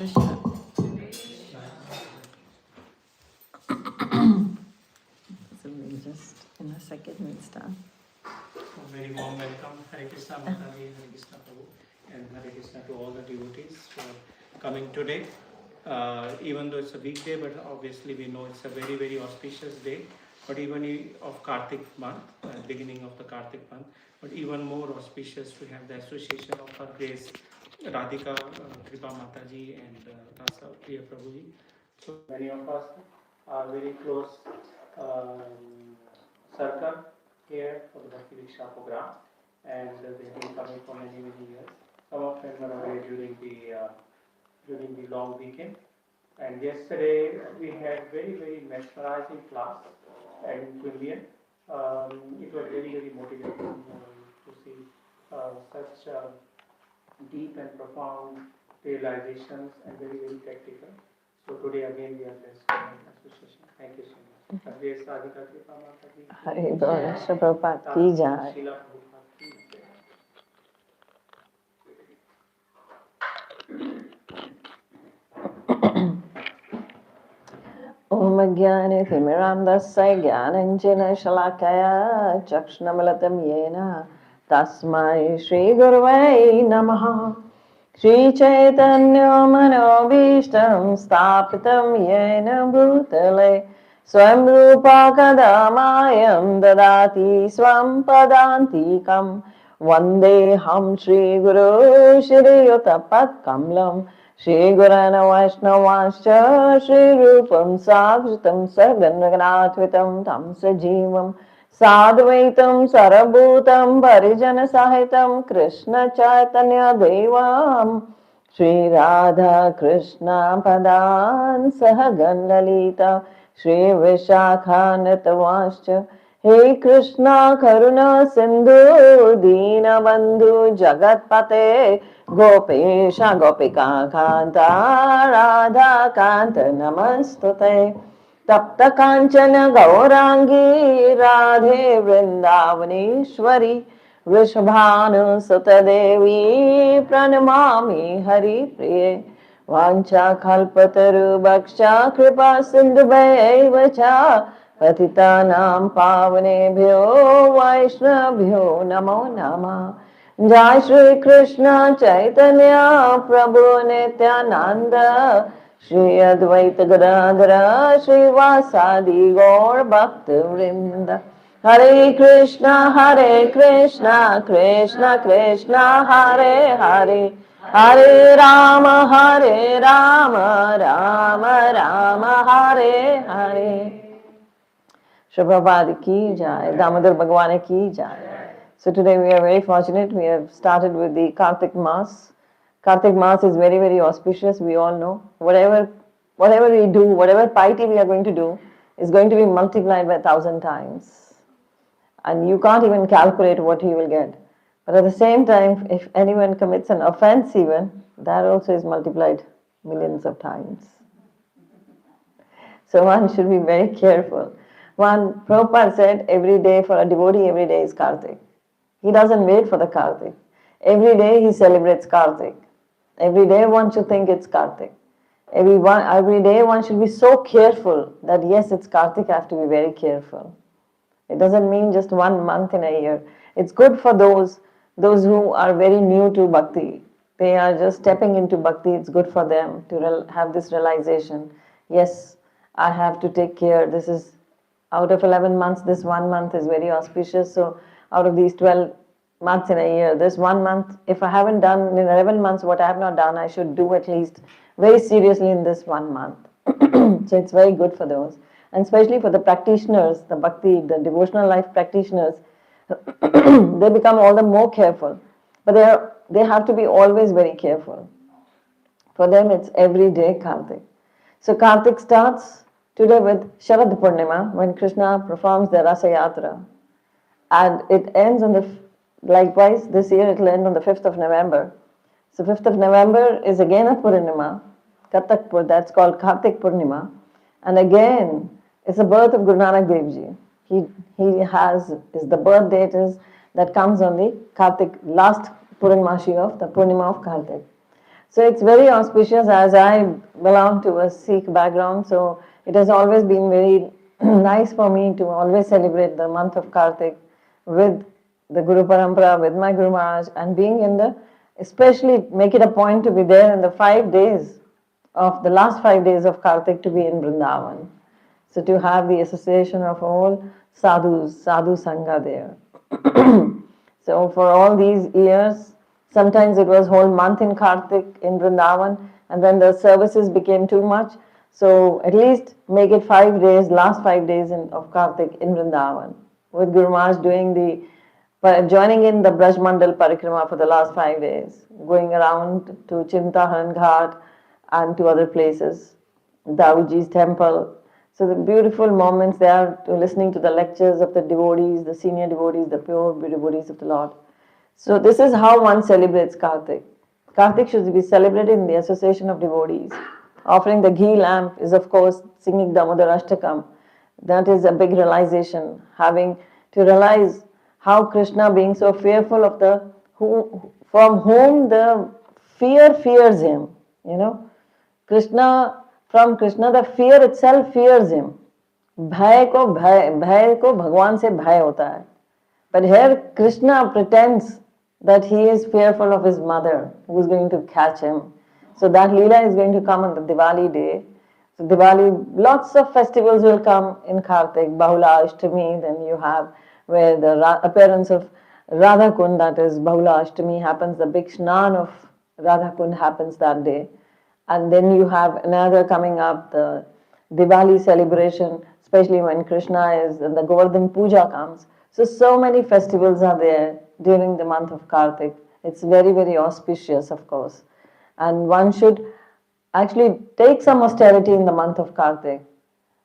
So we'll just in a second we'll start. Very warm welcome, Hare Krishna Mataji, Hare Krishna Prabhu, and Hare Krishna to all the devotees for coming today. Even though it's a weekday, but obviously we know it's a very, very auspicious day. But even of Kartik month, beginning of the Kartik month, but even more auspicious to have the association of Her Grace Radhika Kripa Mataji and Rasa Priya Prabhuji. So many of us are very close circle here for the Bhakti Diksha program, and they have been coming for many, many years. Some of them were away during the long weekend. And yesterday we had very, very mesmerizing class in Quillian. It was very, very motivating to see such deep and profound realizations and very, very practical. So today again we are blessed with association. Thank you so much. Hare Radhika Kripa Mataji. Hare Bol, Shri Prabhupada ki jai. Srila Prabhupada ki jai. Om Jnani Thimirandasya Jnananjana Shalakaya Chakshunamalatam Yena Tasmai Shri Guruvai Namaha Shri Chaitanya Manobhishtam Stapitam Yena Bhutale Swam Rupa Kadamayam Dadati Swam Padantikam Vandeham Shri Guru Shri Yutapat Kamlam Shri Gurana Vaishnavascha Shri Rupam Sakritam Sarganaganathvitam Tam Sajivam Sadvaitam Sarabhutam Parijana Sahitam Krishna Chaitanya Devam Shri Radha Krishna Padan Sahagan Lalita Shri Vishakhanatavascha Hey Krishna Karuna Sindhu Dina Bandhu Jagatpate Gopesha Gopika Kanta Radha Kanta Namastute Tapta Kanchana Gaurangi Radhe Vrindavaneshwari Vrishabhanu Sutta Devi Pranamami Hari Priye Vancha Kalpataru Bhaksha Kripa Sindhu Vacha Patitanam Pavanebhyo Vaishnavbhyo Namo Namah Jai Shri Krishna Chaitanya Prabhu Nityananda Shri Advaita Gadadhara Shri Vasadi Gaur Bhakta Vrinda Hare Krishna Krishna Krishna Hare Hare Hare Rama Rama Rama Hare Hare Shri Prabhupada ki jai, Damodar Bhagwan ki jai. So today we are very fortunate. We have started with the Kartik Mass. Kartik Mass is very, very auspicious. We all know. Whatever we do, whatever piety we are going to do, is going to be multiplied by 1,000 times. And you can't even calculate what you will get. But at the same time, if anyone commits an offense even, that also is multiplied millions of times. So one should be very careful. One, Prabhupada said, every day for a devotee, every day is Kartik. He doesn't wait for the Kartik. Every day he celebrates Kartik. Every day one should think it's Kartik. Every day one should be so careful that yes, it's Kartik, I have to be very careful. It doesn't mean just 1 month in a year. It's good for those who are very new to bhakti. They are just stepping into bhakti. It's good for them to have this realization. Yes, I have to take care. This is out of 11 months, this 1 month is very auspicious. So out of these 12 months in a year, this 1 month, if I haven't done in 11 months what I have not done, I should do at least very seriously in this 1 month. So it's very good for those. And especially for the practitioners, the bhakti, the devotional life practitioners, they become all the more careful. But they have to be always very careful. For them, it's every day Kartik. So Kartik starts today with Sharad Purnima, when Krishna performs the Rasa Yatra. And it ends likewise, this year it will end on the 5th of November. So 5th of November is again a Purnima, Katak, that's called Kartik Purnima. And again, it's the birth of Guru Nanak Dev Ji. The birth date that comes on the Kartik, last Purnima of the Purnima of Kartik. So it's very auspicious as I belong to a Sikh background. So it has always been very nice for me to always celebrate the month of Kartik with the Guru Parampara, with my Guru Maharaj, and being in the, especially make it a point to be there in the 5 days of the last 5 days of Kartik to be in Vrindavan. So to have the association of all sadhus, sadhu sangha there. So for all these years, sometimes it was whole month in Kartik in Vrindavan, and then the services became too much. So at least make it 5 days, last 5 days of Kartik in Vrindavan, with Guru Maharaj doing the joining in the Braj Mandal Parikrama for the last 5 days, going around to Chintahan Ghat and to other places, Dauji's temple. So the beautiful moments there, to listening to the lectures of the devotees, the senior devotees, the pure devotees of the Lord. So this is how one celebrates Kartik. Kartik should be celebrated in the association of devotees. Offering the ghee lamp is, of course, singing Damodar Ashtakam. That is a big realization, having to realize how Krishna, being so fearful of the from whom the fear fears him. You know, Krishna, from Krishna, the fear itself fears him. भय को भगवान से भय होता है. But here Krishna pretends that he is fearful of his mother who is going to catch him. So that Leela is going to come on the Diwali day. So Diwali, lots of festivals will come in Kartik, Bahula Ashtami, then you have where the appearance of Radha Kund, that is Bahula Ashtami happens, the big Shnan of Radha Kund happens that day. And then you have another coming up, the Diwali celebration, especially when Krishna is and the Govardhan Puja comes. So many festivals are there during the month of Kartik. It's very, very auspicious, of course. And one should actually take some austerity in the month of Kartik.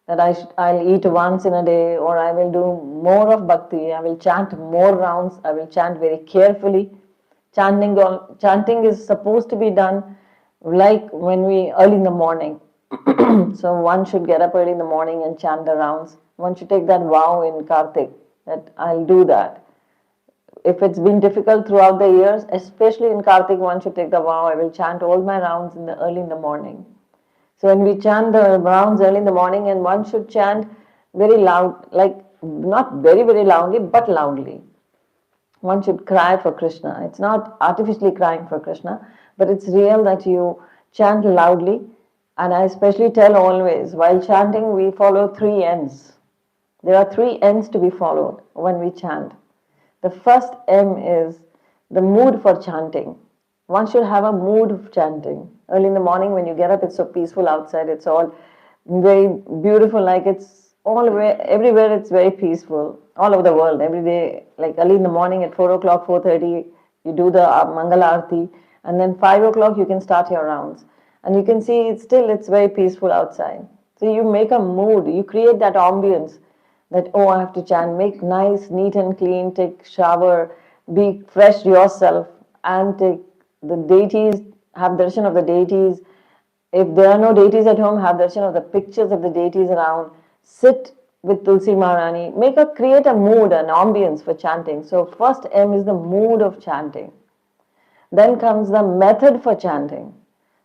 That I'll eat once in a day, or I will do more of bhakti, I will chant more rounds, I will chant very carefully. Chanting is supposed to be done like when we early in the morning. So one should get up early in the morning and chant the rounds. One should take that vow in Kartik that I'll do that. If it's been difficult throughout the years, especially in Kartik, one should take the vow, I will chant all my rounds early in the morning. So when we chant the rounds early in the morning, and one should chant very loud, like not very, very loudly, but loudly. One should cry for Krishna. It's not artificially crying for Krishna, but it's real that you chant loudly. And I especially tell always, while chanting, we follow 3 N's. There are 3 N's to be followed when we chant. The first M is the mood for chanting. One should have a mood of chanting. Early in the morning when you get up, it's so peaceful outside. It's all very beautiful, like it's everywhere it's very peaceful. All over the world, every day, like early in the morning at 4 o'clock, 4:30, you do the Mangala Aarti, and then 5 o'clock you can start your rounds. And you can see it's very peaceful outside. So you make a mood, you create that ambience that, oh, I have to chant, make nice, neat and clean, take shower, be fresh yourself, and take the deities, have darshan of the deities. If there are no deities at home, have darshan of the pictures of the deities around. Sit with Tulsi Maharani. Create a mood, an ambience for chanting. So first M is the mood of chanting. Then comes the method for chanting.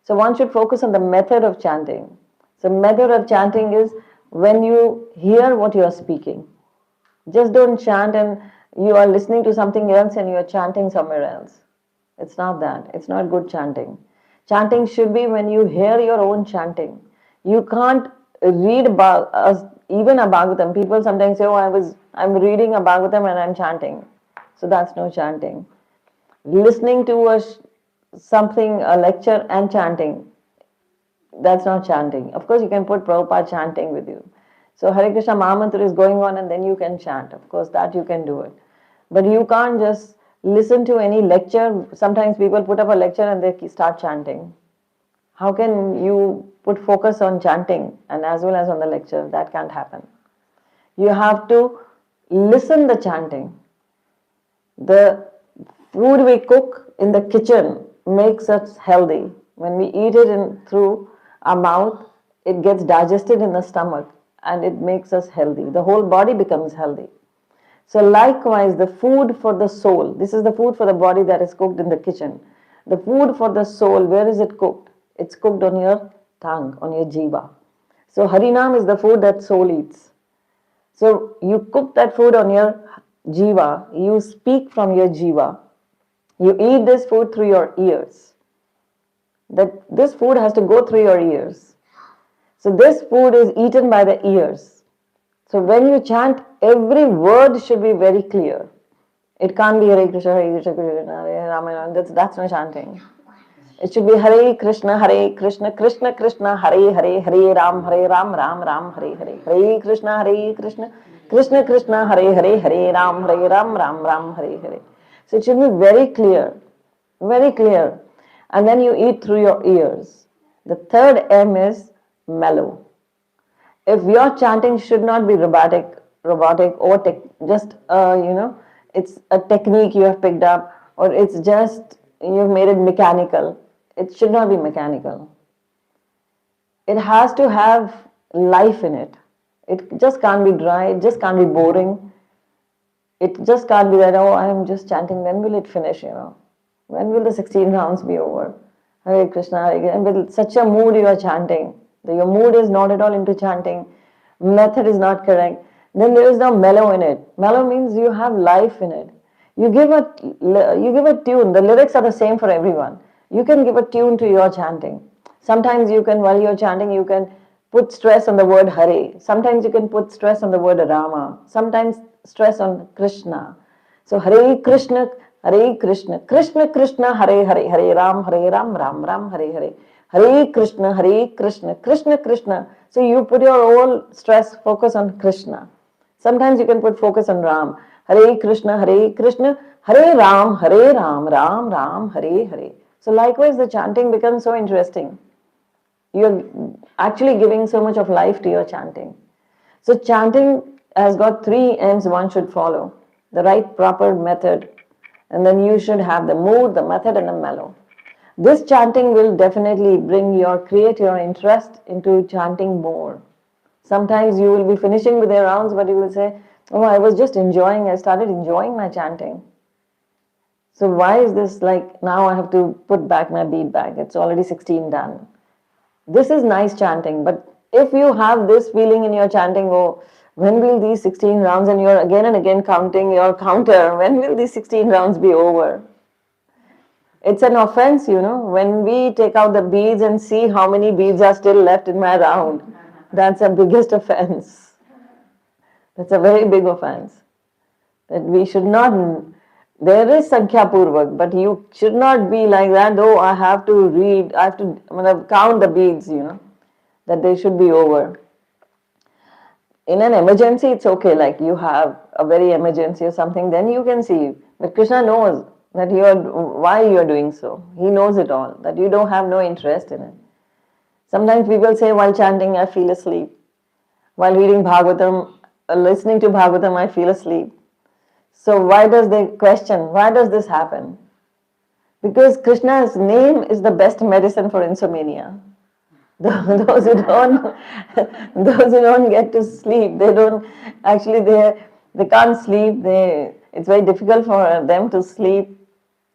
So one should focus on the method of chanting. So method of chanting is when you hear what you are speaking. Just don't chant and you are listening to something else and you are chanting somewhere else. It's not that. It's not good chanting. Chanting should be when you hear your own chanting. You can't read about even a Bhagavatam. People sometimes say, oh, I'm reading a Bhagavatam and I'm chanting. So that's no chanting. Listening to a lecture and chanting, that's not chanting. Of course, you can put Prabhupada chanting with you. So Hare Krishna Mahamantra is going on and then you can chant. Of course, that you can do it. But you can't just listen to any lecture. Sometimes people put up a lecture and they start chanting. How can you put focus on chanting and as well as on the lecture? That can't happen. You have to listen the chanting. The food we cook in the kitchen makes us healthy. When we eat it through our mouth, it gets digested in the stomach and it makes us healthy. The whole body becomes healthy. So likewise, the food for the soul, this is the food for the body that is cooked in the kitchen. The food for the soul, where is it cooked? It's cooked on your tongue, on your jiva. So Harinam is the food that soul eats. So you cook that food on your jiva, you speak from your jiva, you eat this food through your ears. That this food has to go through your ears. So this food is eaten by the ears. So when you chant, every word should be very clear. It can't be Hare Krishna, Hare Krishna, Krishna, Hare Rama. That's not chanting. It should be Hare Krishna, Krishna Krishna, Hare Hare, Hare Ram, Ram Ram, Hare Hare. Hare Krishna, Krishna Krishna, Hare Hare, Hare Ram, Ram, Hare Hare. So it should be very clear, very clear. And then you eat through your ears. The third M is mellow. If your chanting should not be robotic or just it's a technique you have picked up, or it's just you've made it mechanical. It should not be mechanical. It has to have life in it. It just can't be dry. It just can't be boring. It just can't be that, oh, I'm just chanting. When will it finish? When will the 16 rounds be over? Hare Krishna, Hare Krishna. And with such a mood you are chanting. Your mood is not at all into chanting. Method is not correct. Then there is no mellow in it. Mellow means you have life in it. You give a tune. The lyrics are the same for everyone. You can give a tune to your chanting. Sometimes you can, while you're chanting, you can put stress on the word Hare. Sometimes you can put stress on the word Rama. Sometimes stress on Krishna. So Hare Krishna, Krishna Krishna, Hare Hare, Hare Ram, Ram Ram, Hare Hare. Hare Krishna, Krishna Krishna. So you put your whole stress, focus on Krishna. Sometimes you can put focus on Ram. Hare Krishna, Hare Ram, Ram Ram, Hare Hare. So likewise the chanting becomes so interesting. You're actually giving so much of life to your chanting. So chanting has got 3 M's one should follow. The right proper method. And then you should have the mood, the method and the mellow. This chanting will definitely create your interest into chanting more. Sometimes you will be finishing with your rounds, but you will say, oh, I started enjoying my chanting. So why is this like, now I have to put back my bead bag. It's already 16 done. This is nice chanting, but if you have this feeling in your chanting, oh, when will these 16 rounds, and you're again and again counting your counter, when will these 16 rounds be over? It's an offense, when we take out the beads and see how many beads are still left in my round. That's the biggest offense. That's a very big offense. That we should not, there is Sankhya Purvak, but you should not be like that, oh, I have to count the beads, that they should be over. In an emergency, it's okay, like you have a very emergency or something, then you can see. But Krishna knows that why you are doing so. He knows it all, that you don't have no interest in it. Sometimes people say, while chanting, I feel asleep. While reading Bhagavatam, listening to Bhagavatam, I feel asleep. So why does this happen? Because Krishna's name is the best medicine for insomnia. Those who don't get to sleep, they can't sleep. It's very difficult for them to sleep.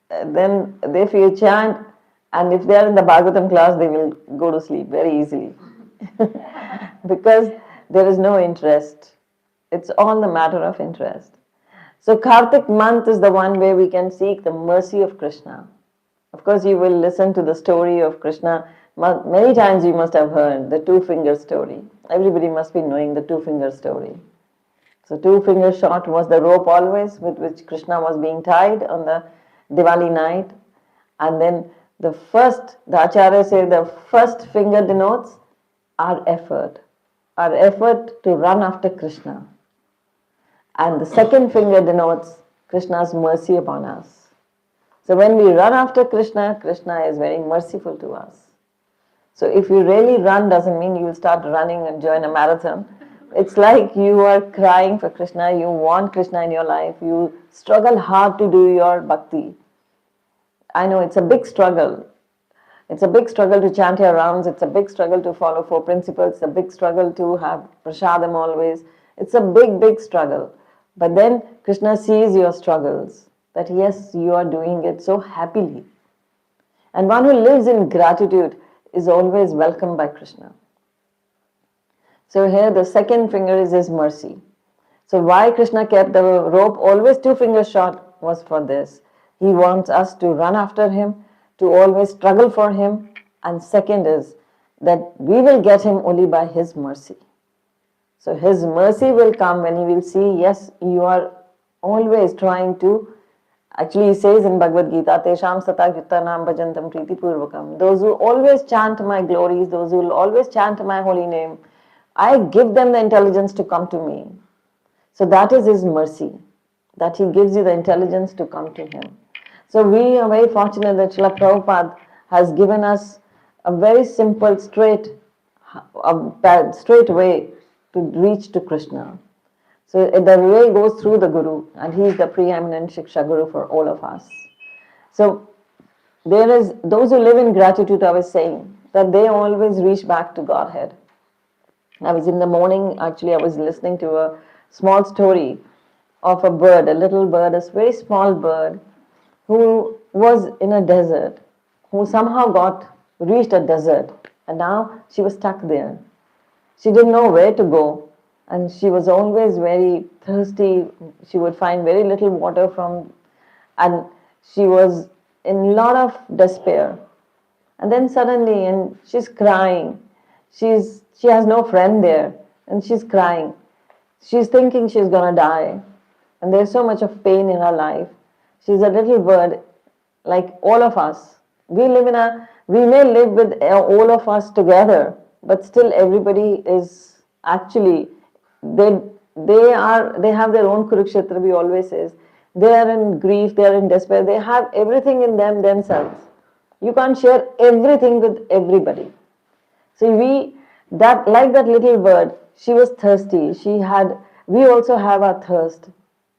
Then if you chant, and if they are in the Bhagavatam class, they will go to sleep very easily. Because there is no interest. It's all the matter of interest. So Kartik month is the one where we can seek the mercy of Krishna. Of course, you will listen to the story of Krishna. Many times you must have heard the 2-finger story. Everybody must be knowing the 2-finger story. So 2-finger short was the rope always with which Krishna was being tied on the Diwali night. And then the Acharya said the first finger denotes our effort to run after Krishna. And the second finger denotes Krishna's mercy upon us. So when we run after Krishna, Krishna is very merciful to us. So if you really run, doesn't mean you will start running and join a marathon. It's like you are crying for Krishna, you want Krishna in your life, you struggle hard to do your bhakti. I know it's a big struggle. It's a big struggle to chant your rounds, it's a big struggle to follow 4 principles, it's a big struggle to have prasadam always. It's a big, big struggle. But then Krishna sees your struggles, that yes, you are doing it so happily. And one who lives in gratitude is always welcomed by Krishna. So here the second finger is his mercy. So why Krishna kept the rope always 2 fingers short was for this. He wants us to run after him, to always struggle for him. And second is that we will get him only by his mercy. So his mercy will come when he will see, yes, you are always trying to. Actually, he says in Bhagavad Gita, Tesham Sata Yuttanam Bhajantam Priti Purvakam. Those who always chant my glories, those who will always chant my holy name, I give them the intelligence to come to me. So that is his mercy, that he gives you the intelligence to come to him. So we are very fortunate that Srila Prabhupada has given us a very simple, straight way to reach to Krishna. So the way goes through the Guru, and he is the preeminent Shiksha Guru for all of us. So there is those who live in gratitude, I was saying, that they always reach back to Godhead. I was in the morning, actually, I was listening to a small story of a bird, a little bird, a very small bird, who was in a desert, who somehow reached a desert, and now she was stuck there. She didn't know where to go, and she was always very thirsty. She would find very little water and she was in a lot of despair. And then suddenly, and she's crying. She has no friend there, and she's crying. She's thinking she's gonna die, and there's so much of pain in her life. She's a little bird, like all of us. We may live with all of us together, but still everybody is actually, they have their own Kurukshetra, we always says. They are in grief, they are in despair, they have everything in themselves. You can't share everything with everybody. So like that little bird, she was thirsty. We also have our thirst.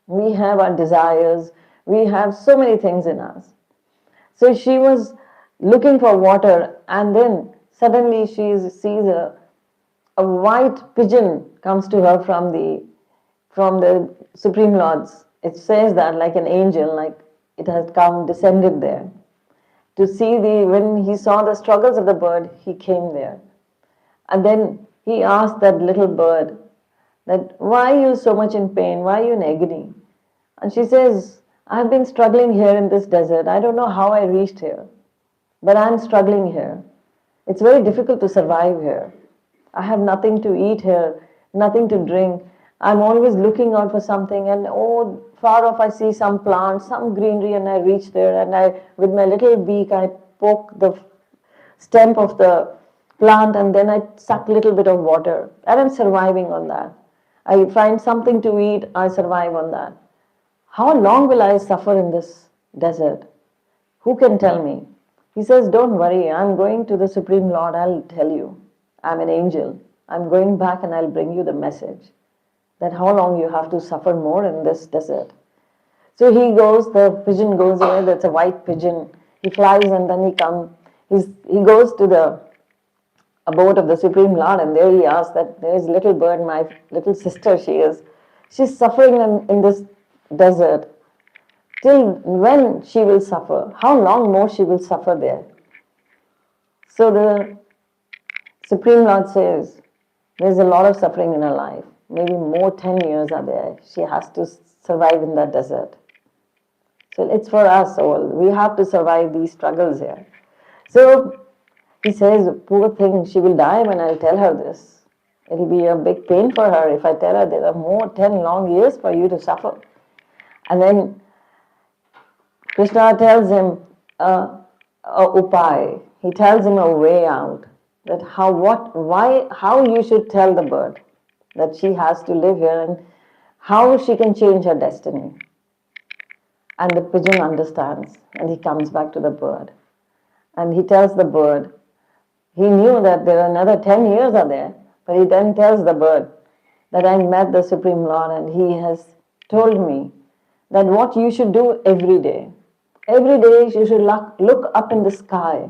We have our desires. We have so many things in us. So she was looking for water, and then suddenly she sees a white pigeon comes to her from the Supreme Lords. It says that like an angel, like it has descended there. When he saw the struggles of the bird, he came there. And then he asked that little bird that, why are you so much in pain? Why are you in agony? And she says, I've been struggling here in this desert. I don't know how I reached here, but I'm struggling here. It's very difficult to survive here. I have nothing to eat here, nothing to drink. I'm always looking out for something, and far off I see some plant, some greenery, and I reach there, and with my little beak, I poke the stem of the plant, and then I suck a little bit of water, and I'm surviving on that. I find something to eat, I survive on that. How long will I suffer in this desert? Who can tell me? He says, don't worry, I'm going to the Supreme Lord, I'll tell you. I'm an angel. I'm going back and I'll bring you the message that how long you have to suffer more in this desert. So the pigeon goes away, that's a white pigeon. He flies and then he goes to the abode of the Supreme Lord, and there he asks that there is a little bird, my little sister she's suffering in this desert. Till when she will suffer? How long more she will suffer there? So the Supreme Lord says, there's a lot of suffering in her life. Maybe more 10 years are there. She has to survive in that desert. So it's for us all. We have to survive these struggles here. So he says, poor thing, she will die when I'll tell her this. It'll be a big pain for her if I tell her there are more 10 long years for you to suffer. And then Krishna tells him a upay. He tells him a way out. That how you should tell the bird that she has to live here and how she can change her destiny. And the pigeon understands, and he comes back to the bird. And he tells the bird, he knew that there are another 10 years are there, but he then tells the bird that I met the Supreme Lord and he has told me that what you should do every day you should look up in the sky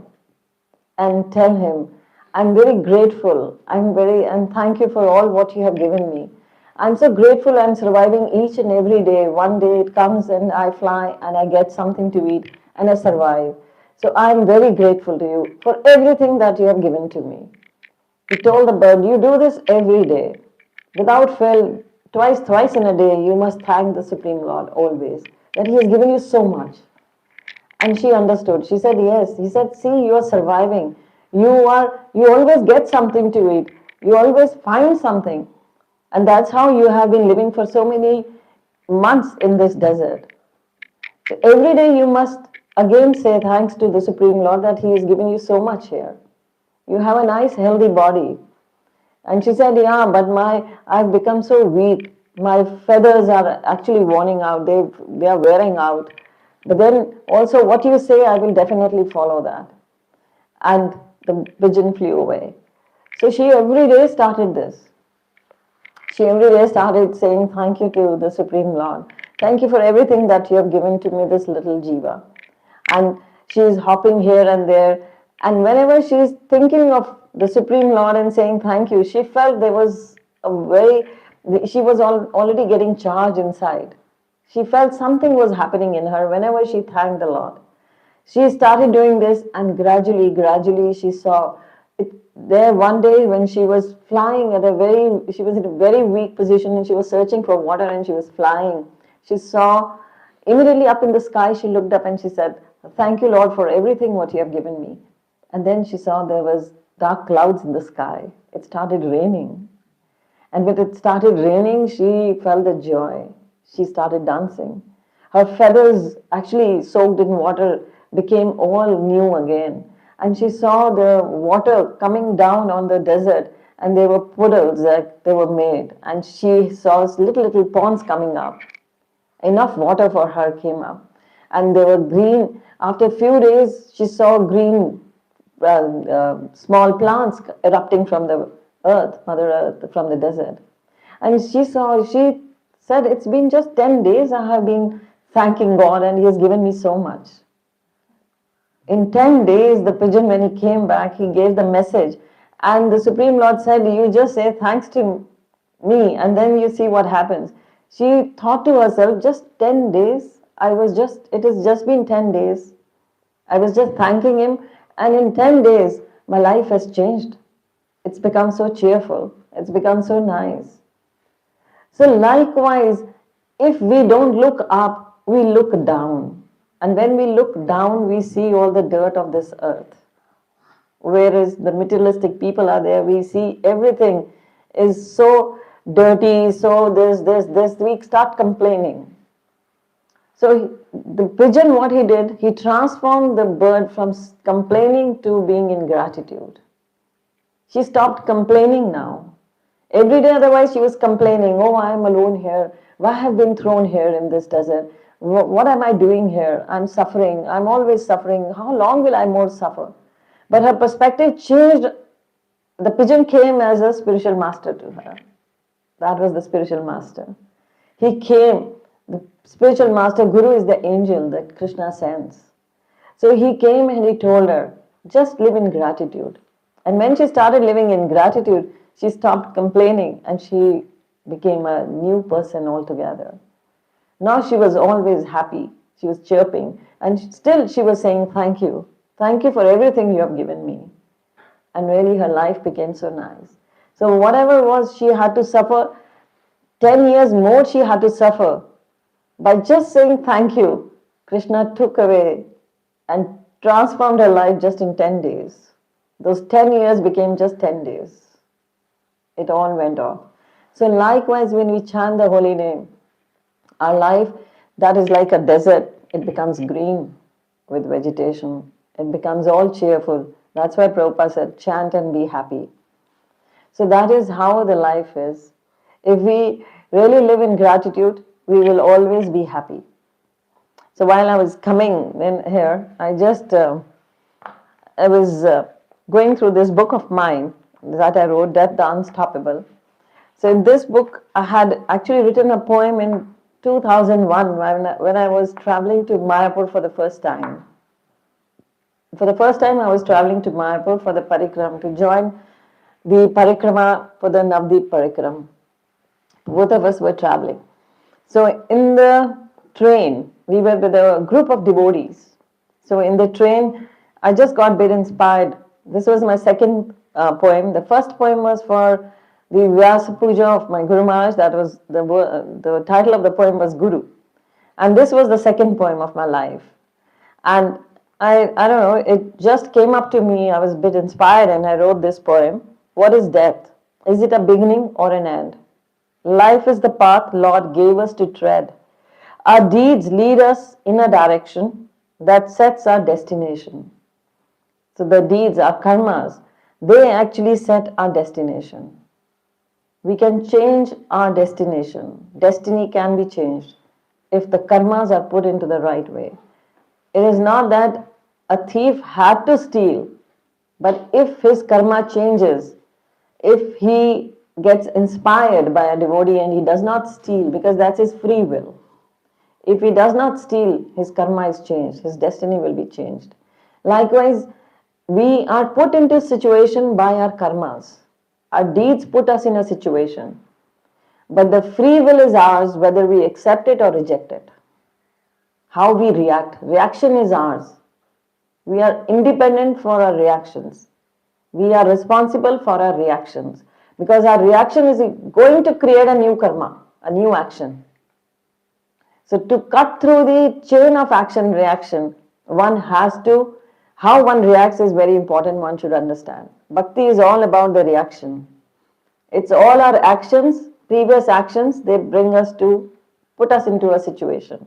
and tell him, I'm very grateful. And thank you for all what you have given me. I'm so grateful I'm surviving each and every day. One day it comes and I fly and I get something to eat and I survive. So I am very grateful to you for everything that you have given to me. He told the bird, you do this every day. Without fail, twice, thrice in a day, you must thank the Supreme Lord always, that He has given you so much. And she understood. She said, yes. He said, see, you are surviving. You always get something to eat. You always find something. And that's how you have been living for so many months in this desert. So every day you must again say thanks to the Supreme Lord that He has given you so much here. You have a nice, healthy body. And she said, yeah, but I've become so weak. My feathers are actually worn out. They are wearing out. But then also what you say, I will definitely follow that. And the pigeon flew away. So she every day started this. She every day started saying thank you to the Supreme Lord. Thank you for everything that you have given to me, this little jiva. And she is hopping here and there. And whenever she is thinking of the Supreme Lord and saying thank you, she felt there was she was already getting charged inside. She felt something was happening in her whenever she thanked the Lord. She started doing this, and gradually, she saw it. There one day when she was flying she was in a very weak position, and she was searching for water, and she was flying. She saw immediately up in the sky. She looked up and she said, "Thank you, Lord, for everything what you have given me." And then she saw there was dark clouds in the sky. It started raining, and when it started raining, she felt the joy. She started dancing. Her feathers, actually soaked in water, became all new again. And she saw the water coming down on the desert, and there were puddles that they were made. And she saw little ponds coming up. Enough water for her came up. And they were green. After a few days, she saw green small plants erupting from the earth, Mother Earth, from the desert. And she said, it's been just 10 days I have been thanking God and He has given me so much. In 10 days, the pigeon, when he came back, he gave the message. And the Supreme Lord said, you just say thanks to me and then you see what happens. She thought to herself, just 10 days, it has just been 10 days. I was just thanking Him, and in 10 days, my life has changed. It's become so cheerful. It's become so nice. So likewise, if we don't look up, we look down. And when we look down, we see all the dirt of this earth. Whereas the materialistic people are there, we see everything is so dirty, so this, we start complaining. So the pigeon, what he did, he transformed the bird from complaining to being in gratitude. She stopped complaining now. Every day otherwise she was complaining, oh, I am alone here. Why have I been thrown here in this desert? What am I doing here? I'm suffering. I'm always suffering. How long will I more suffer? But her perspective changed. The pigeon came as a spiritual master to her. That was the spiritual master. He came. The spiritual master, Guru, is the angel that Krishna sends. So he came and he told her, just live in gratitude. And when she started living in gratitude, she stopped complaining and she became a new person altogether. Now she was always happy. She was chirping. And still she was saying, thank you. Thank you for everything you have given me. And really her life became so nice. So whatever was she had to suffer, 10 years more she had to suffer. By just saying thank you, Krishna took away and transformed her life just in 10 days. Those 10 years became just 10 days. It all went off. So likewise, when we chant the holy name, our life, that is like a desert, it becomes green with vegetation. It becomes all cheerful. That's why Prabhupada said, chant and be happy. So that is how the life is. If we really live in gratitude, we will always be happy. So while I was coming in here, I was going through this book of mine that I wrote, Death the Unstoppable. So in this book, I had actually written a poem in 2001 when I was traveling to Mayapur for the first time. For the first time, I was traveling to Mayapur for the parikram, to join the parikrama for the Navdeep parikram. Both of us were traveling. So in the train, we were with a group of devotees. So in the train, I just got a bit inspired. This was my second poem. The first poem was for the Vyasa Puja of my Guru Maharaj. That was the title of the poem was Guru. And this was the second poem of my life. And I don't know, it just came up to me. I was a bit inspired and I wrote this poem. What is death? Is it a beginning or an end? Life is the path Lord gave us to tread. Our deeds lead us in a direction that sets our destination. So the deeds, our karmas, they actually set our destination. We can change our destination. Destiny can be changed if the karmas are put into the right way. It is not that a thief had to steal, but if his karma changes, if he gets inspired by a devotee and he does not steal because that's his free will, if he does not steal, his karma is changed, his destiny will be changed. Likewise, we are put into a situation by our karmas. Our deeds put us in a situation. But the free will is ours whether we accept it or reject it. How we react. Reaction is ours. We are independent for our reactions. We are responsible for our reactions. Because our reaction is going to create a new karma, a new action. So to cut through the chain of action reaction, one has to, how one reacts is very important, one should understand. Bhakti is all about the reaction. It's all our actions, previous actions, they bring us to, put us into a situation.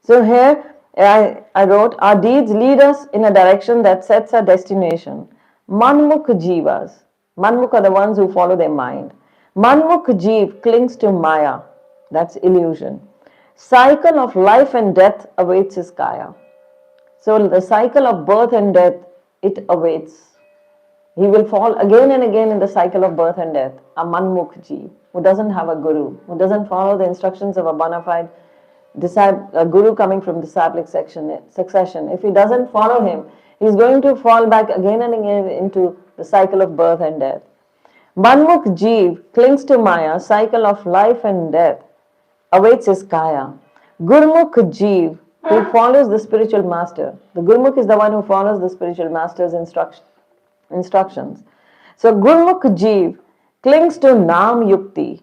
So here I wrote, our deeds lead us in a direction that sets our destination. Manmukh jivas. Manmukh are the ones who follow their mind. Manmukh jeev clings to maya. That's illusion. Cycle of life and death awaits his kaya. So the cycle of birth and death, it awaits. He will fall again and again in the cycle of birth and death. A manmukh who doesn't have a guru, who doesn't follow the instructions of a bona fide a guru coming from disciplic succession. If he doesn't follow him, he's going to fall back again and again into the cycle of birth and death. Manmukh jeev clings to maya, cycle of life and death awaits his kaya. Gurmukh jeev, who follows the spiritual master. The Gurmukh is the one who follows the spiritual master's instructions. So Gurmukh jeev clings to Nam Yukti,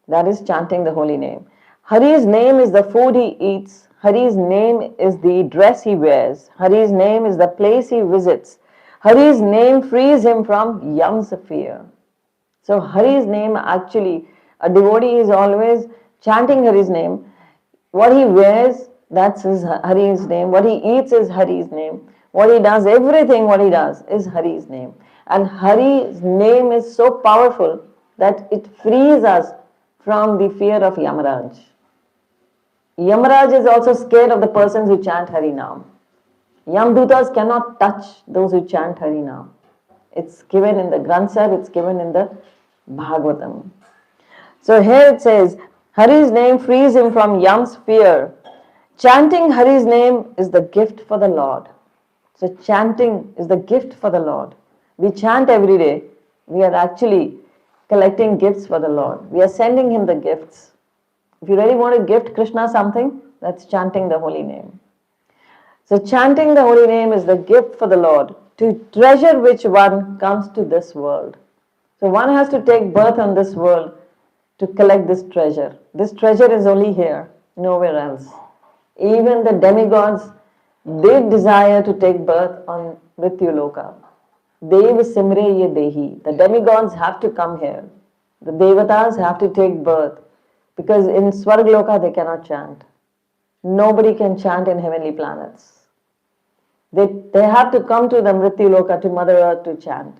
that is chanting the holy name. Hari's name is the food he eats. Hari's name is the dress he wears. Hari's name is the place he visits. Hari's name frees him from yam's fear. So Hari's name actually, a devotee is always chanting Hari's name. What he wears, that's Hari's name. What he eats is Hari's name. What he does, everything what he does is Hari's name. And Hari's name is so powerful that it frees us from the fear of Yamaraj. Yamaraj is also scared of the persons who chant Harinam. Yamdutas cannot touch those who chant Harinam. It's given in the Granth Sahib, it's given in the Bhagavatam. So here it says, Hari's name frees him from Yam's fear. Chanting Hari's name is the gift for the Lord. So chanting is the gift for the Lord. We chant every day. We are actually collecting gifts for the Lord. We are sending him the gifts. If you really want to gift Krishna something, that's chanting the holy name. So chanting the holy name is the gift for the Lord, to treasure which one comes to this world. So one has to take birth on this world to collect this treasure. This treasure is only here, nowhere else. Even the demigods, they desire to take birth on Mrityuloka. Dev Simre Ye Dehi. The demigods have to come here. The devatas have to take birth. Because in Swargloka they cannot chant. Nobody can chant in heavenly planets. They have to come to the Mrityuloka, to Mother Earth to chant.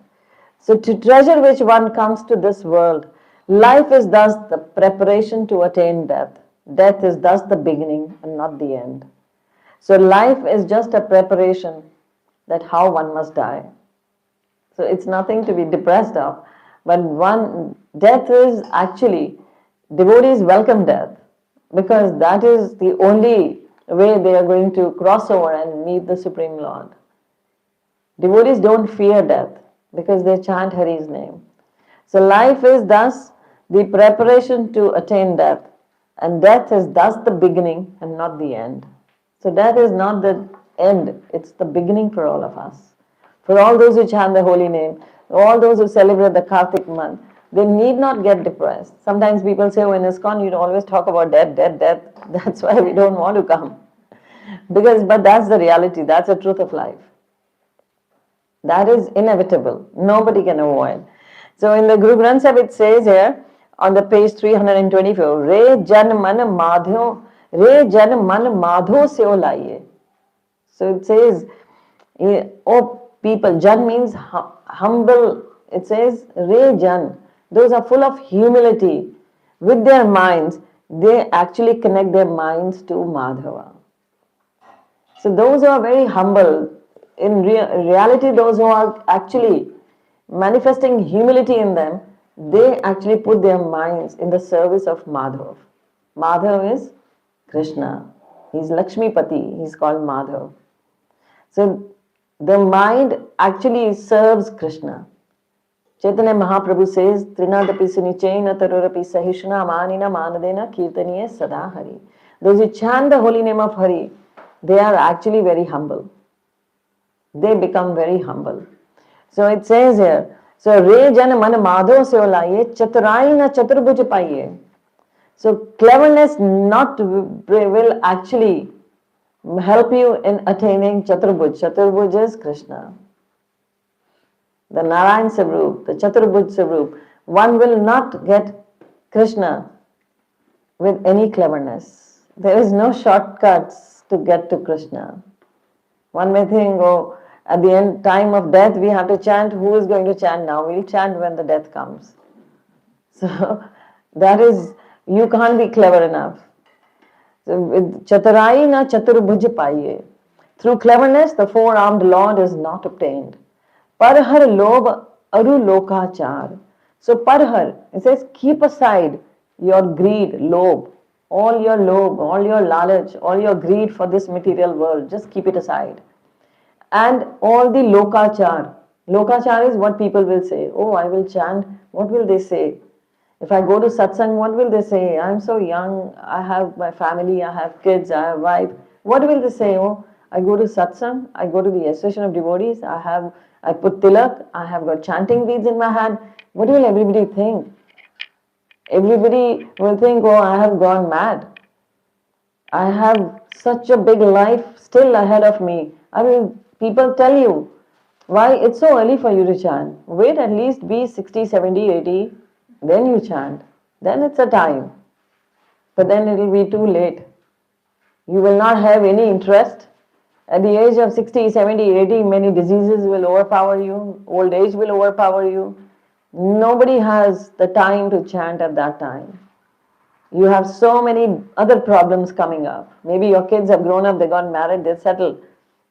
So to treasure which one comes to this world, life is thus the preparation to attain death. Death is thus the beginning and not the end. So life is just a preparation that how one must die. So it's nothing to be depressed of. But death is actually, devotees welcome death because that is the only way they are going to cross over and meet the Supreme Lord. Devotees don't fear death because they chant Hari's name. So life is thus the preparation to attain death, and death is thus the beginning and not the end. So death is not the end. It's the beginning for all of us. For all those who chant the holy name, all those who celebrate the Kartik month, they need not get depressed. Sometimes people say, oh, in ISKCON, you always talk about death, death, death. That's why we don't want to come. But that's the reality. That's the truth of life. That is inevitable. Nobody can avoid. So in the Guru Granth Sahib, it says here on the page 324, Re jan man madho, Re jan man madho se laiye. So it says, oh people, Jan means humble. It says, Re Jan. Those are full of humility. With their minds, they actually connect their minds to Madhava. So those who are very humble, in reality, those who are actually manifesting humility in them, they actually put their minds in the service of Madhav. Madhav is Krishna. He's Lakshmi Pati. He's called Madhav. So the mind actually serves Krishna. Chaitanya Mahaprabhu says, Trinadapi sunichaina tarorapi sahishna manina manadena kirtaniya sada hari. Those who chant the holy name of Hari, they are actually very humble. They become very humble. So it says here, so Re Jan Man Madho Seolaiye Chaturayina Chaturbhuj Paiye. So cleverness not will actually help you in attaining Chaturbhuj. Chaturbhuj is Krishna. The Narayan Savrup, the Chaturbhuj Savrup. One will not get Krishna with any cleverness. There is no shortcuts to get to Krishna. One may think, oh, at the end time of death we have to chant. Who is going to chant now? We'll chant when the death comes. So that is, you can't be clever enough. So with Chaturayina Chaturbhuj Paiye. Through cleverness, the four-armed Lord is not obtained. Parhar Lob Aru Lokachar. So Parhar, it says, keep aside your greed, lob, all your lalach, all your greed for this material world. Just keep it aside. And all the lokachar. Lokachar is what people will say. Oh, I will chant. What will they say? If I go to satsang, what will they say? I'm so young. I have my family. I have kids. I have wife. What will they say? Oh, I go to satsang. I go to the association of devotees. I put tilak. I have got chanting beads in my hand. What will everybody think? Everybody will think, oh, I have gone mad. I have such a big life still ahead of me. I mean, people tell you, why it's so early for you to chant. Wait, at least be 60, 70, 80, then you chant. Then it's a time. But then it will be too late. You will not have any interest. At the age of 60, 70, 80, many diseases will overpower you. Old age will overpower you. Nobody has the time to chant at that time. You have so many other problems coming up. Maybe your kids have grown up, they got married, they're settled.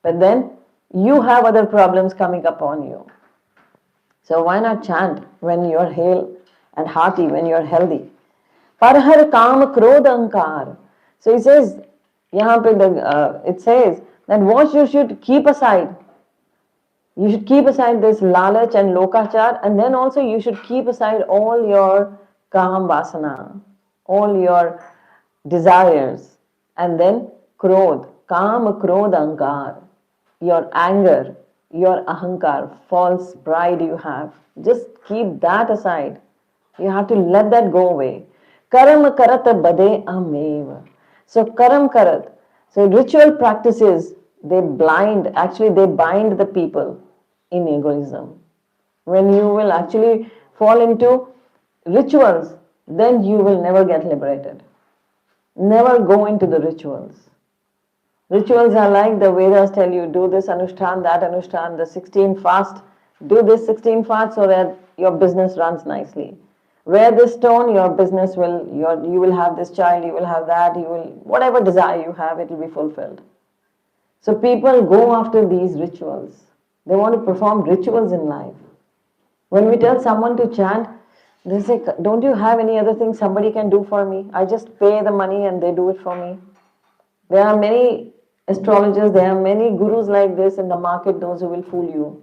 But then you have other problems coming upon you. So why not chant when you're hale and hearty, when you're healthy? Parhar kam krodh ankar. So he says, it says that what you should keep aside. You should keep aside this lalach and lokachar, and then also you should keep aside all your kam vasana, all your desires, and then krodh, kam krodh ankar, your anger, your ahankar, false pride you have. Just keep that aside. You have to let that go away. Karam karat bade amev. So karam karat. So ritual practices, they bind the people in egoism. When you will actually fall into rituals, then you will never get liberated. Never go into the rituals. Rituals are like the Vedas tell you, do this anushthan, that anushthan, the 16 fast, do this 16 fast so that your business runs nicely. Wear this stone, your business you will have this child, you will have that, whatever desire you have, it will be fulfilled. So people go after these rituals. They want to perform rituals in life. When we tell someone to chant, they say, don't you have any other thing somebody can do for me? I just pay the money and they do it for me. There are many astrologers, there are many gurus like this in the market, those who will fool you.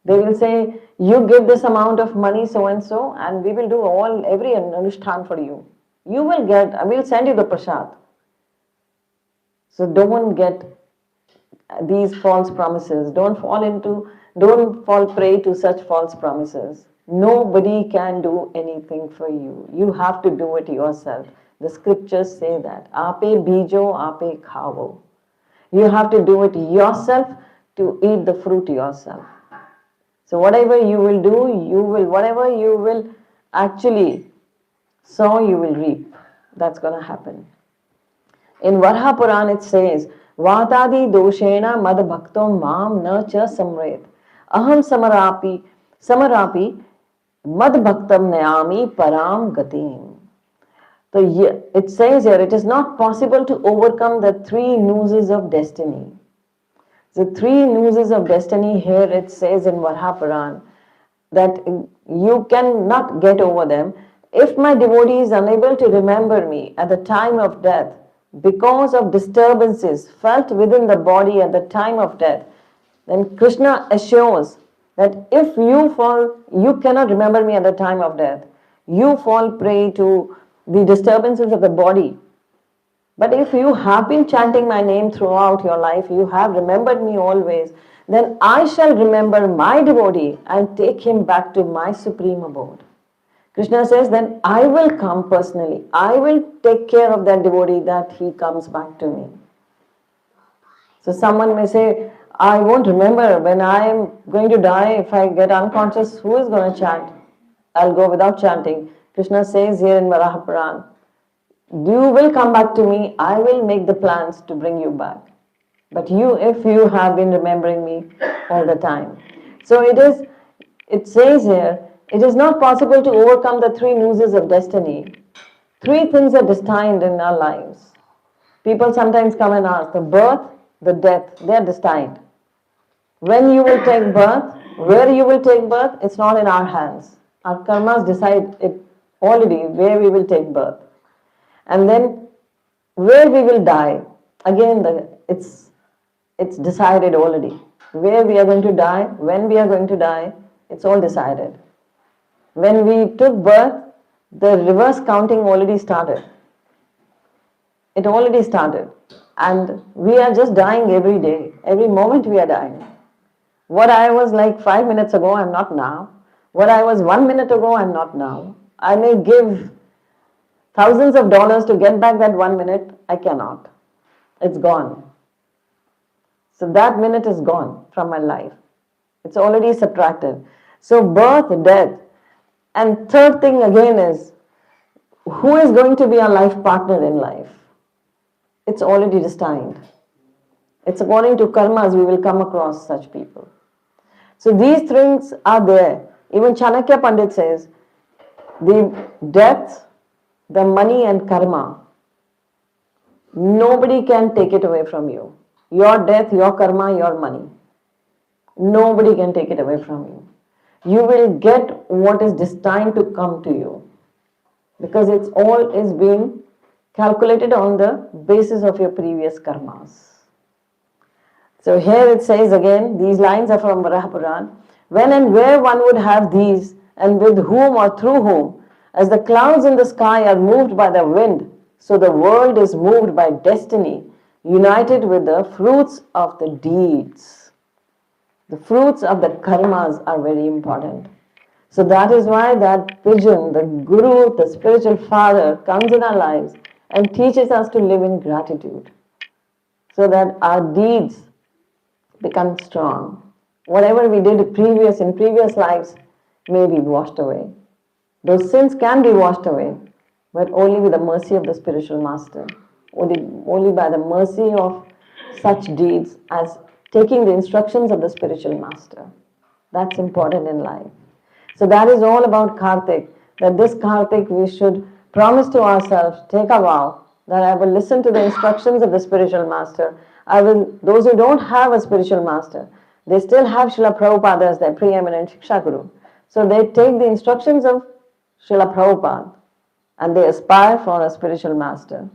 They will say, you give this amount of money so and so, and we will do every anushthan for you. You will get, I will send you the prasad. So don't get these false promises. Don't fall prey to such false promises. Nobody can do anything for you. You have to do it yourself. The scriptures say that. Ape bijo, ape khavo. You have to do it yourself to eat the fruit yourself. So whatever you will do, whatever you will actually sow, you will reap. That's going to happen. In Varha Puran it says, Vatadi doshena mad bhakto mam na cha samret. Aham samarapi mad bhaktam nayami param gatim. So it says here, it is not possible to overcome the three nooses of destiny. The three nooses of destiny here it says in Varha Puran that you cannot get over them. If my devotee is unable to remember me at the time of death because of disturbances felt within the body at the time of death, then Krishna assures that if you cannot remember me at the time of death, you fall prey to the disturbances of the body. But if you have been chanting my name throughout your life, you have remembered me always, then I shall remember my devotee and take him back to my supreme abode. Krishna says, then I will come personally. I will take care of that devotee that he comes back to me. So someone may say, I won't remember when I am going to die. If I get unconscious, who is going to chant? I'll go without chanting. Krishna says here in Varaha Puran, you will come back to me. I will make the plans to bring you back. But if you have been remembering me all the time. So it says here, it is not possible to overcome the three nooses of destiny. Three things are destined in our lives. People sometimes come and ask, the birth, the death, they are destined. When you will take birth, where you will take birth, it's not in our hands. Our karmas decide it already where we will take birth. And then where we will die, again it's decided already. Where we are going to die, when we are going to die, it's all decided. When we took birth, the reverse counting already started. It already started. And we are just dying every day. Every moment we are dying. What I was like 5 minutes ago, I'm not now. What I was 1 minute ago, I'm not now. I may give thousands of dollars to get back that 1 minute. I cannot. It's gone. So that minute is gone from my life. It's already subtracted. So birth, death. And third thing again is, who is going to be our life partner in life? It's already destined. It's according to karmas we will come across such people. So these things are there. Even Chanakya Pandit says, the death, the money and karma, nobody can take it away from you. Your death, your karma, your money. Nobody can take it away from you. You will get what is destined to come to you. Because it's all is being calculated on the basis of your previous karmas. So here it says again, these lines are from Varaha Puran. When and where one would have these, and with whom or through whom, as the clouds in the sky are moved by the wind, so the world is moved by destiny, united with the fruits of the deeds. The fruits of the karmas are very important. So that is why that pigeon, the guru, the spiritual father, comes in our lives and teaches us to live in gratitude, so that our deeds become strong. Whatever we did in previous lives may be washed away. Those sins can be washed away, but only with the mercy of the spiritual master. Only by the mercy of such deeds as taking the instructions of the spiritual master. That's important in life. So that is all about Kartik. That this Kartik we should promise to ourselves, take a vow, that I will listen to the instructions of the spiritual master. Those who don't have a spiritual master, they still have Srila Prabhupada as their preeminent Shiksha Guru. So they take the instructions of Srila Prabhupada and they aspire for a spiritual master.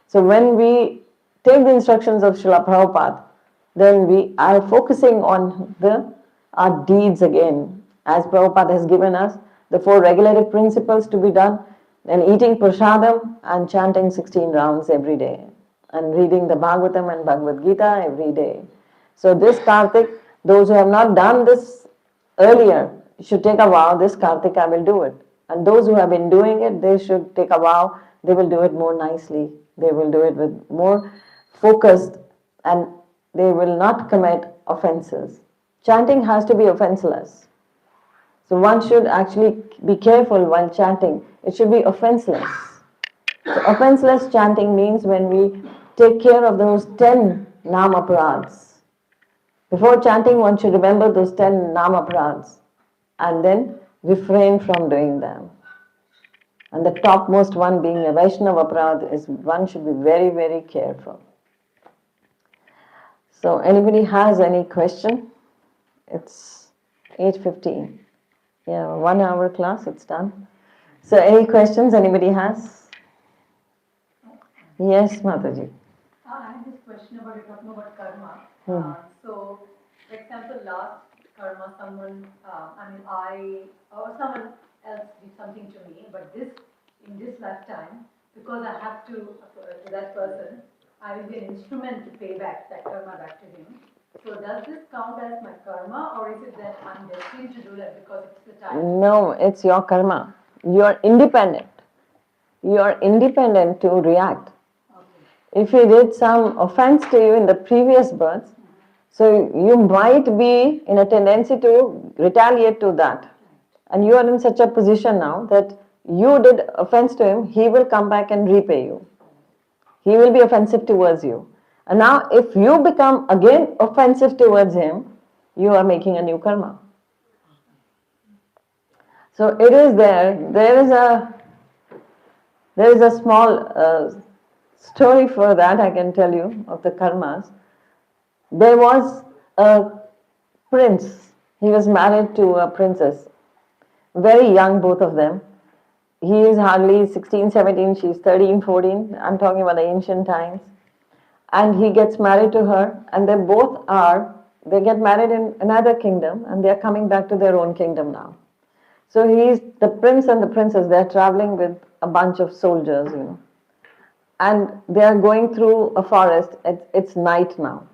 So when we take the instructions of Srila Prabhupada, then we are focusing on our deeds again. As Prabhupada has given us the 4 regulative principles to be done, then eating prasadam and chanting 16 rounds every day, and reading the Bhagavatam and Bhagavad Gita every day, So this Kartik, those who have not done this earlier should take a vow, this Kartik I will do it. And those who have been doing it, they should take a vow, they will do it more nicely. They will do it with more focused and they will not commit offenses. Chanting has to be offenseless. So one should actually be careful while chanting. It should be offenseless. So offenseless chanting means when we take care of those 10 namaprads. Before chanting, one should remember those 10 namaprads and then refrain from doing them. And the topmost one being a Vaishnava aparad is one should be very, very careful. So anybody has any question? It's 8:15. Yeah, 1 hour class, it's done. So any questions anybody has? Yes, Mataji. I have this question about you're talking about karma. So, for example, last karma, someone, I or someone else did something to me, but this in this lifetime, because I have to that person, I will be an instrument to pay back that karma back to him. So, does this count as my karma, or is it that I'm destined to do that because it's the time? No, it's your karma. You're independent. You're independent to react. If he did some offense to you in the previous birth, so you might be in a tendency to retaliate to that. And you are in such a position now that you did offense to him, he will come back and repay you. He will be offensive towards you. And now if you become again offensive towards him, you are making a new karma. So it is there. There is a small story for that I can tell you of the karmas. There was a prince. He was married to a princess. Very young, both of them. He is hardly 16, 17, she's 13, 14. I'm talking about the ancient times. And he gets married to her, and they get married in another kingdom, and they're coming back to their own kingdom now. So the prince and the princess, they're traveling with a bunch of soldiers, and they are going through a forest. It's night now.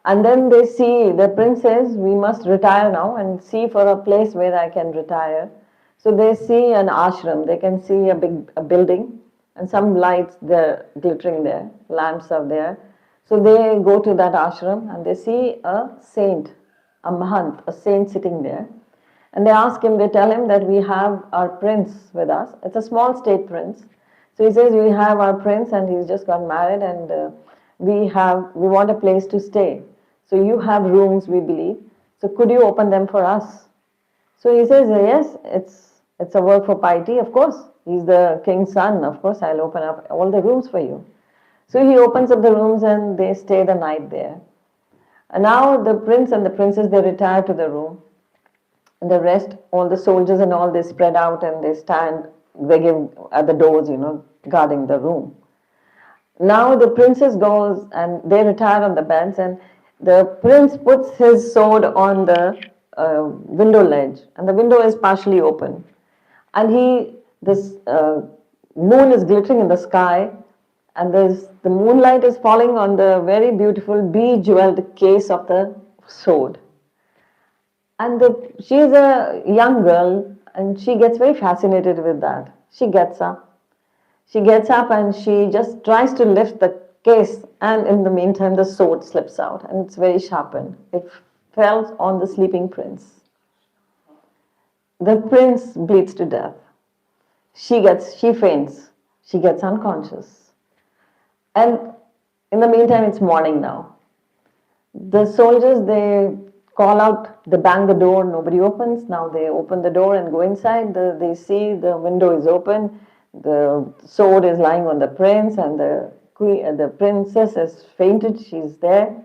And then they see, the prince says, we must retire now and see for a place where I can retire. So they see an ashram. They can see a building and some lights there glittering there. Lamps are there. So they go to that ashram and they see a saint, a mahant, a saint sitting there. And they ask him, they tell him that we have our prince with us. It's a small state prince. So he says, we have our prince and he's just got married and we want a place to stay. So you have rooms, we believe. So could you open them for us? So he says, yes, it's a work for piety, of course. He's the king's son, of course, I'll open up all the rooms for you. So he opens up the rooms and they stay the night there. And now the prince and the princess, they retire to the room. And the rest, all the soldiers and all, they spread out and they stand, they give at the doors, guarding the room. Now the princess goes and they retire on the beds and the prince puts his sword on the window ledge and the window is partially open. And this moon is glittering in the sky and the moonlight is falling on the very beautiful bejeweled case of the sword. And she's a young girl and she gets very fascinated with that. She gets up and she just tries to lift the case and in the meantime the sword slips out and it's very sharpened. It falls on the sleeping prince. The prince bleeds to death. She faints. She gets unconscious. And in the meantime it's morning now. The soldiers, they call out, they bang the door, nobody opens. Now they open the door and go inside. They see the window is open. The sword is lying on the prince and the princess has fainted. She's there.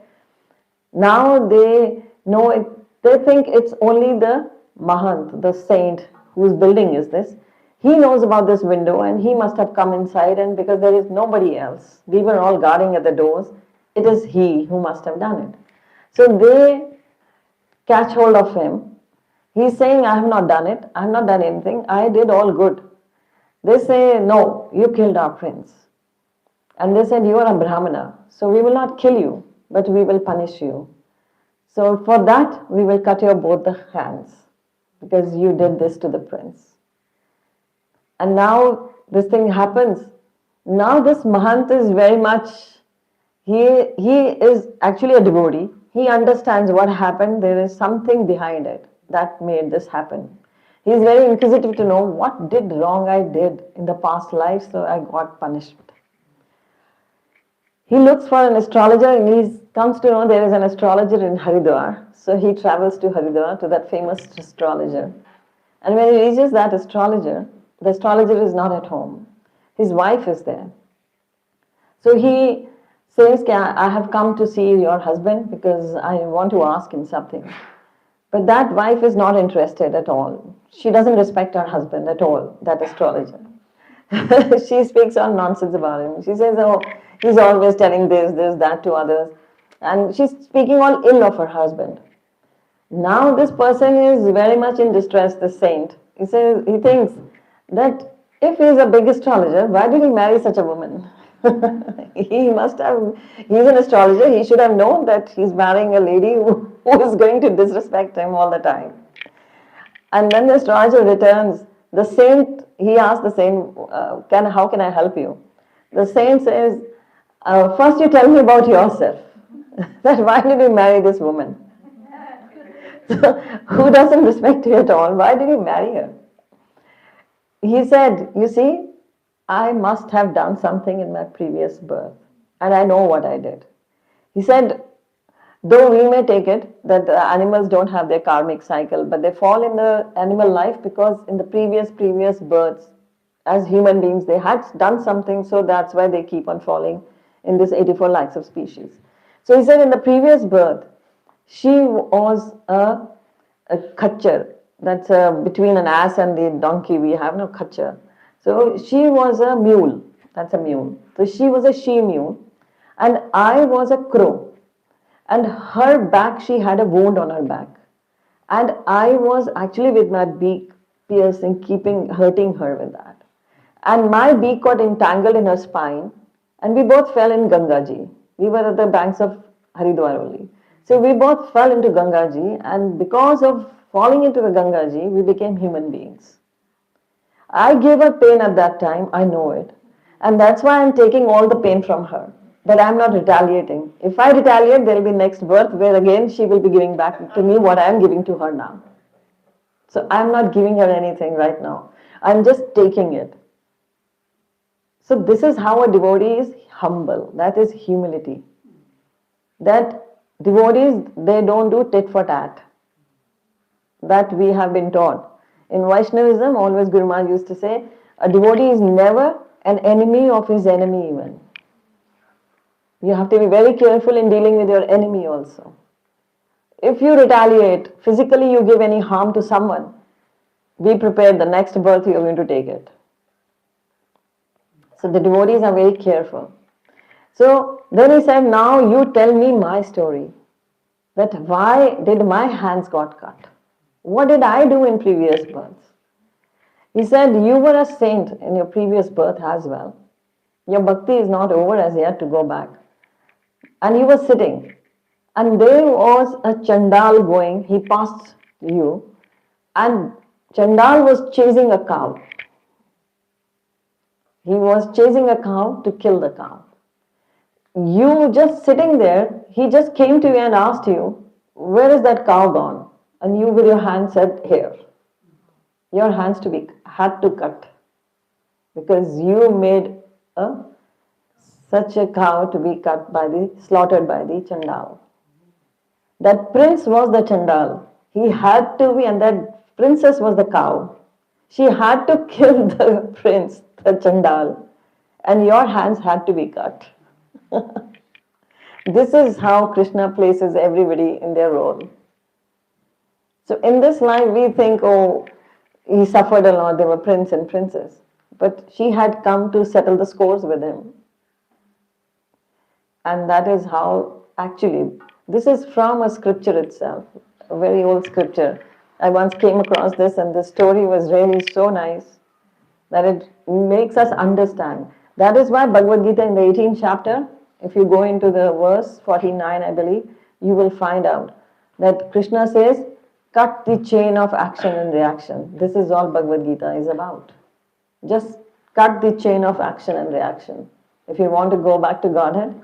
Now they know it. They think it's only the mahant, the saint whose building is this. He knows about this window and he must have come inside, and because there is nobody else, we were all guarding at the doors, it is he who must have done it. So they catch hold of him. He's saying, I have not done it. I have not done anything. I did all good. They say, no, you killed our prince. And they said, you are a Brahmana, so we will not kill you, but we will punish you. So for that, we will cut your both the hands because you did this to the prince. And now this thing happens. Now this Mahant is very much, he is actually a devotee. He understands what happened. There is something behind it that made this happen. He is very inquisitive to know what did wrong I did in the past life, so I got punished. He looks for an astrologer and he comes to know there is an astrologer in Haridwar. So he travels to Haridwar to that famous astrologer. And when he reaches that astrologer, the astrologer is not at home. His wife is there. So he says, I have come to see your husband because I want to ask him something. But that wife is not interested at all. She doesn't respect her husband at all, that astrologer. She speaks all nonsense about him. She says, oh, he's always telling this, that to others. And she's speaking all ill of her husband. Now this person is very much in distress, the saint. He says, he thinks that if he is a big astrologer, why did he marry such a woman? He must have, he's an astrologer, he should have known that he's marrying a lady who is going to disrespect him all the time. And when the astrologer returns, the saint, he asks the saint, how can I help you? The saint says, first you tell me about yourself. That why did you marry this woman? Who doesn't respect you at all? Why did you marry her? He said, you see, I must have done something in my previous birth, and I know what I did. He said, though we may take it that the animals don't have their karmic cycle, but they fall in the animal life because in the previous births, as human beings, they had done something, so that's why they keep on falling in this 84 lakhs of species. So he said in the previous birth, she was a khachar. That's between an ass and the donkey. We have no khachar. So she was a mule. That's a mule. So she was a she mule. And I was a crow. And her back, she had a wound on her back. And I was actually with my beak piercing, hurting her with that. And my beak got entangled in her spine. And we both fell in Gangaji. We were at the banks of Haridwar only. So we both fell into Gangaji, and because of falling into the Gangaji, we became human beings. I gave her pain at that time, I know it. And that's why I'm taking all the pain from her. But I'm not retaliating. If I retaliate, there will be next birth where again she will be giving back to me what I'm giving to her now. So I'm not giving her anything right now. I'm just taking it. So this is how a devotee is humble. That is humility. That devotees, they don't do tit for tat. That we have been taught. In Vaishnavism, always Guru Maharaj used to say, a devotee is never an enemy of his enemy even. You have to be very careful in dealing with your enemy also. If you retaliate, physically you give any harm to someone, be prepared, the next birth you are going to take it. So the devotees are very careful. So then he said, now you tell me my story. That why did my hands got cut? What did I do in previous births? He said, you were a saint in your previous birth as well. Your bhakti is not over as yet to go back. And you were sitting. And there was a Chandal going, he passed you. And Chandal was chasing a cow. He was chasing a cow to kill the cow. You just sitting there, he just came to you and asked you, where is that cow gone? And you with your hand said, here. Your hands had to cut because you made such a cow to be slaughtered by the Chandal. That prince was the Chandal. He had to be, and that princess was the cow. She had to kill the prince, the Chandal, and your hands had to be cut. This is how Krishna places everybody in their role. So in this life we think, oh, he suffered a lot, they were prince and princess. But she had come to settle the scores with him. And that is how, actually, this is from a scripture itself, a very old scripture. I once came across this and the story was really so nice that it makes us understand. That is why Bhagavad Gita in the 18th chapter, if you go into the verse 49, I believe, you will find out that Krishna says, cut the chain of action and reaction. This is all Bhagavad Gita is about. Just cut the chain of action and reaction. If you want to go back to Godhead,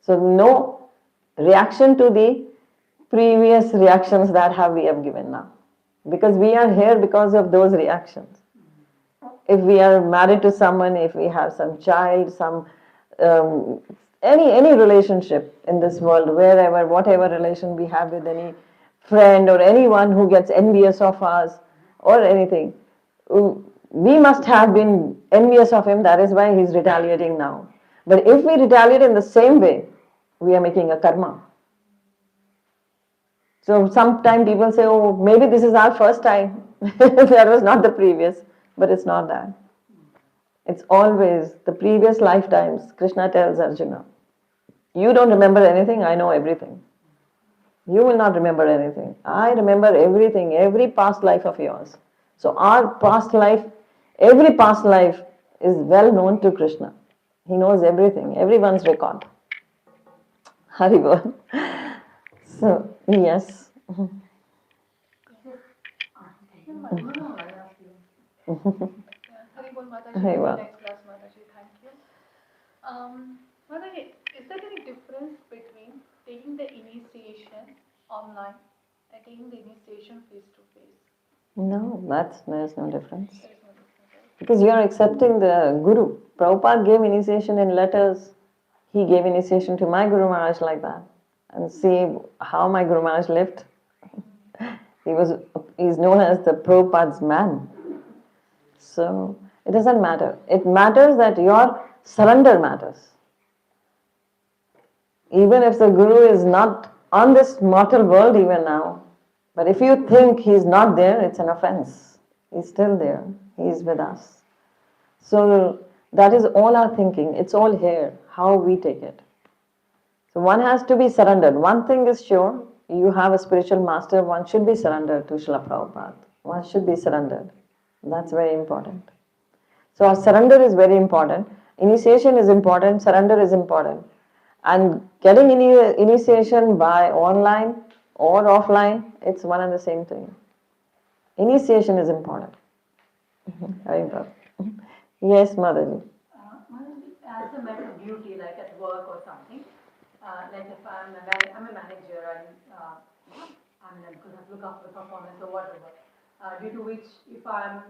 so no reaction to the previous reactions that we have given now. Because we are here because of those reactions. If we are married to someone, if we have some child, um, any relationship in this world, wherever, whatever relation we have with any friend or anyone who gets envious of us or anything, we must have been envious of him. That is why he's retaliating now. But if we retaliate in the same way, we are making a karma. So sometimes people say, oh, maybe this is our first time. That was not the previous, but it's not that. It's always the previous lifetimes. Krishna tells Arjuna, you don't remember anything, I know everything. You will not remember anything. I remember everything, every past life of yours. So our past life, every past life is well known to Krishna. He knows everything, everyone's record. Haribol. So, yes. Haribol Mataji, Haribol. next class Mataji, thank you. Mataji, is there any difference between taking the initiation online and taking the initiation face to face? No, there's no difference. There is no difference, right? Because you are accepting the Guru. Prabhupada gave initiation in letters. He gave initiation to my Guru Maharaj like that. And see how my Guru Maharaj lived. He's known as the Prabhupada's man. So it doesn't matter. It matters that your surrender matters. Even if the Guru is not on this mortal world even now, but if you think he's not there, it's an offense. He's still there. He's with us. So that is all our thinking. It's all here, how we take it. So one has to be surrendered. One thing is sure, you have a spiritual master, one should be surrendered to Srila Prabhupada. One should be surrendered. That's very important. So our surrender is very important. Initiation is important, surrender is important. And getting initiation by online or offline, it's one and the same thing. Initiation is important. Very important. Yes, Motherji. As a matter of duty, like at work or something, like if I'm a manager and because I look after the performance or whatever, due to which if I'm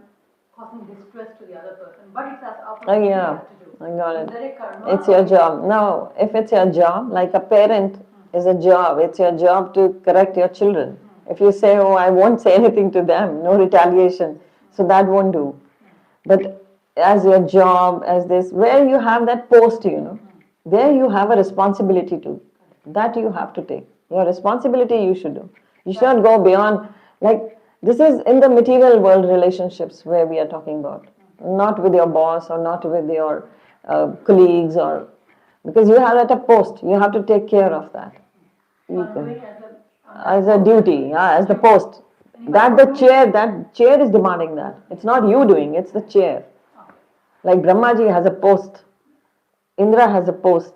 causing distress to the other person, but it's as our Oh, duty yeah, have to do. I got Is it. there a karma? It's your job. No, if it's your job, like a parent is a job, it's your job to correct your children. If you say, oh, I won't say anything to them, no retaliation, so that won't do. But as your job, as this, where you have that post, there you have a responsibility to. That you have to take. Your responsibility you should do. You should not go beyond, like, this is in the material world relationships where we are talking about. Not with your boss or not with your colleagues or, because you have at a post, you have to take care of that. You I'm can, doing as a duty, as the post. That chair is demanding that. It's not you doing, it's the chair. Like Brahmaji has a post, Indra has a post.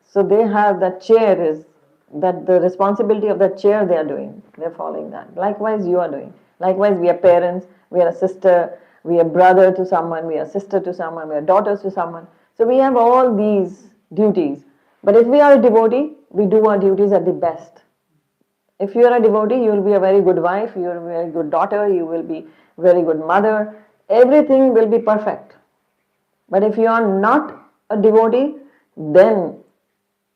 So they have that chair is that the responsibility of that chair they are doing. They're following that. Likewise, you are doing. Likewise, we are parents, we are a sister, we are brother to someone, we are sister to someone, we are daughters to someone. So we have all these duties. But if we are a devotee, we do our duties at the best. If you are a devotee, you will be a very good wife, you will be a very good daughter, you will be a very good mother. Everything will be perfect. But if you are not a devotee, then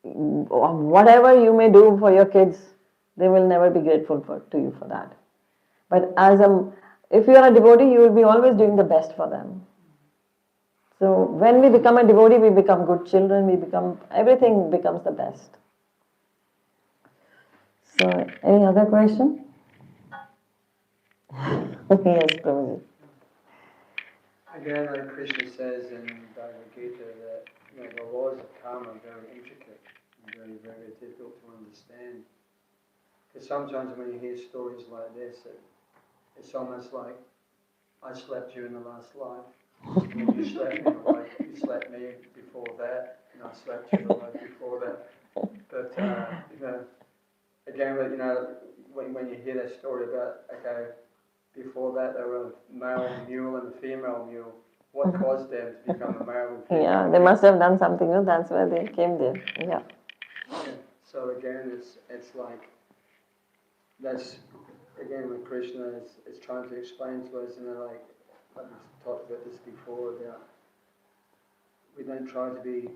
whatever you may do for your kids, they will never be grateful to you for that. But if you are a devotee, you will be always doing the best for them. So when we become a devotee, we become good children, everything becomes the best. So, any other question? Yes, Prabhuji. Again, like Krishna says in Bhagavad Gita, that the laws of karma are very intricate and very, very difficult to understand. Because sometimes when you hear stories like this, it's almost like, I slept you in the last life, and then you slept me in the life, you slept me before that, and I slept you in the life before that. But, again, when you hear that story about, okay, before that they were a male mule and a female mule, what caused them to become a male and female? Yeah, they must have done something, that's why they came there. Yeah. Yeah. So again, it's like, that's, again, when Krishna is trying to explain to us, like, I've talked about this before, about we don't try to be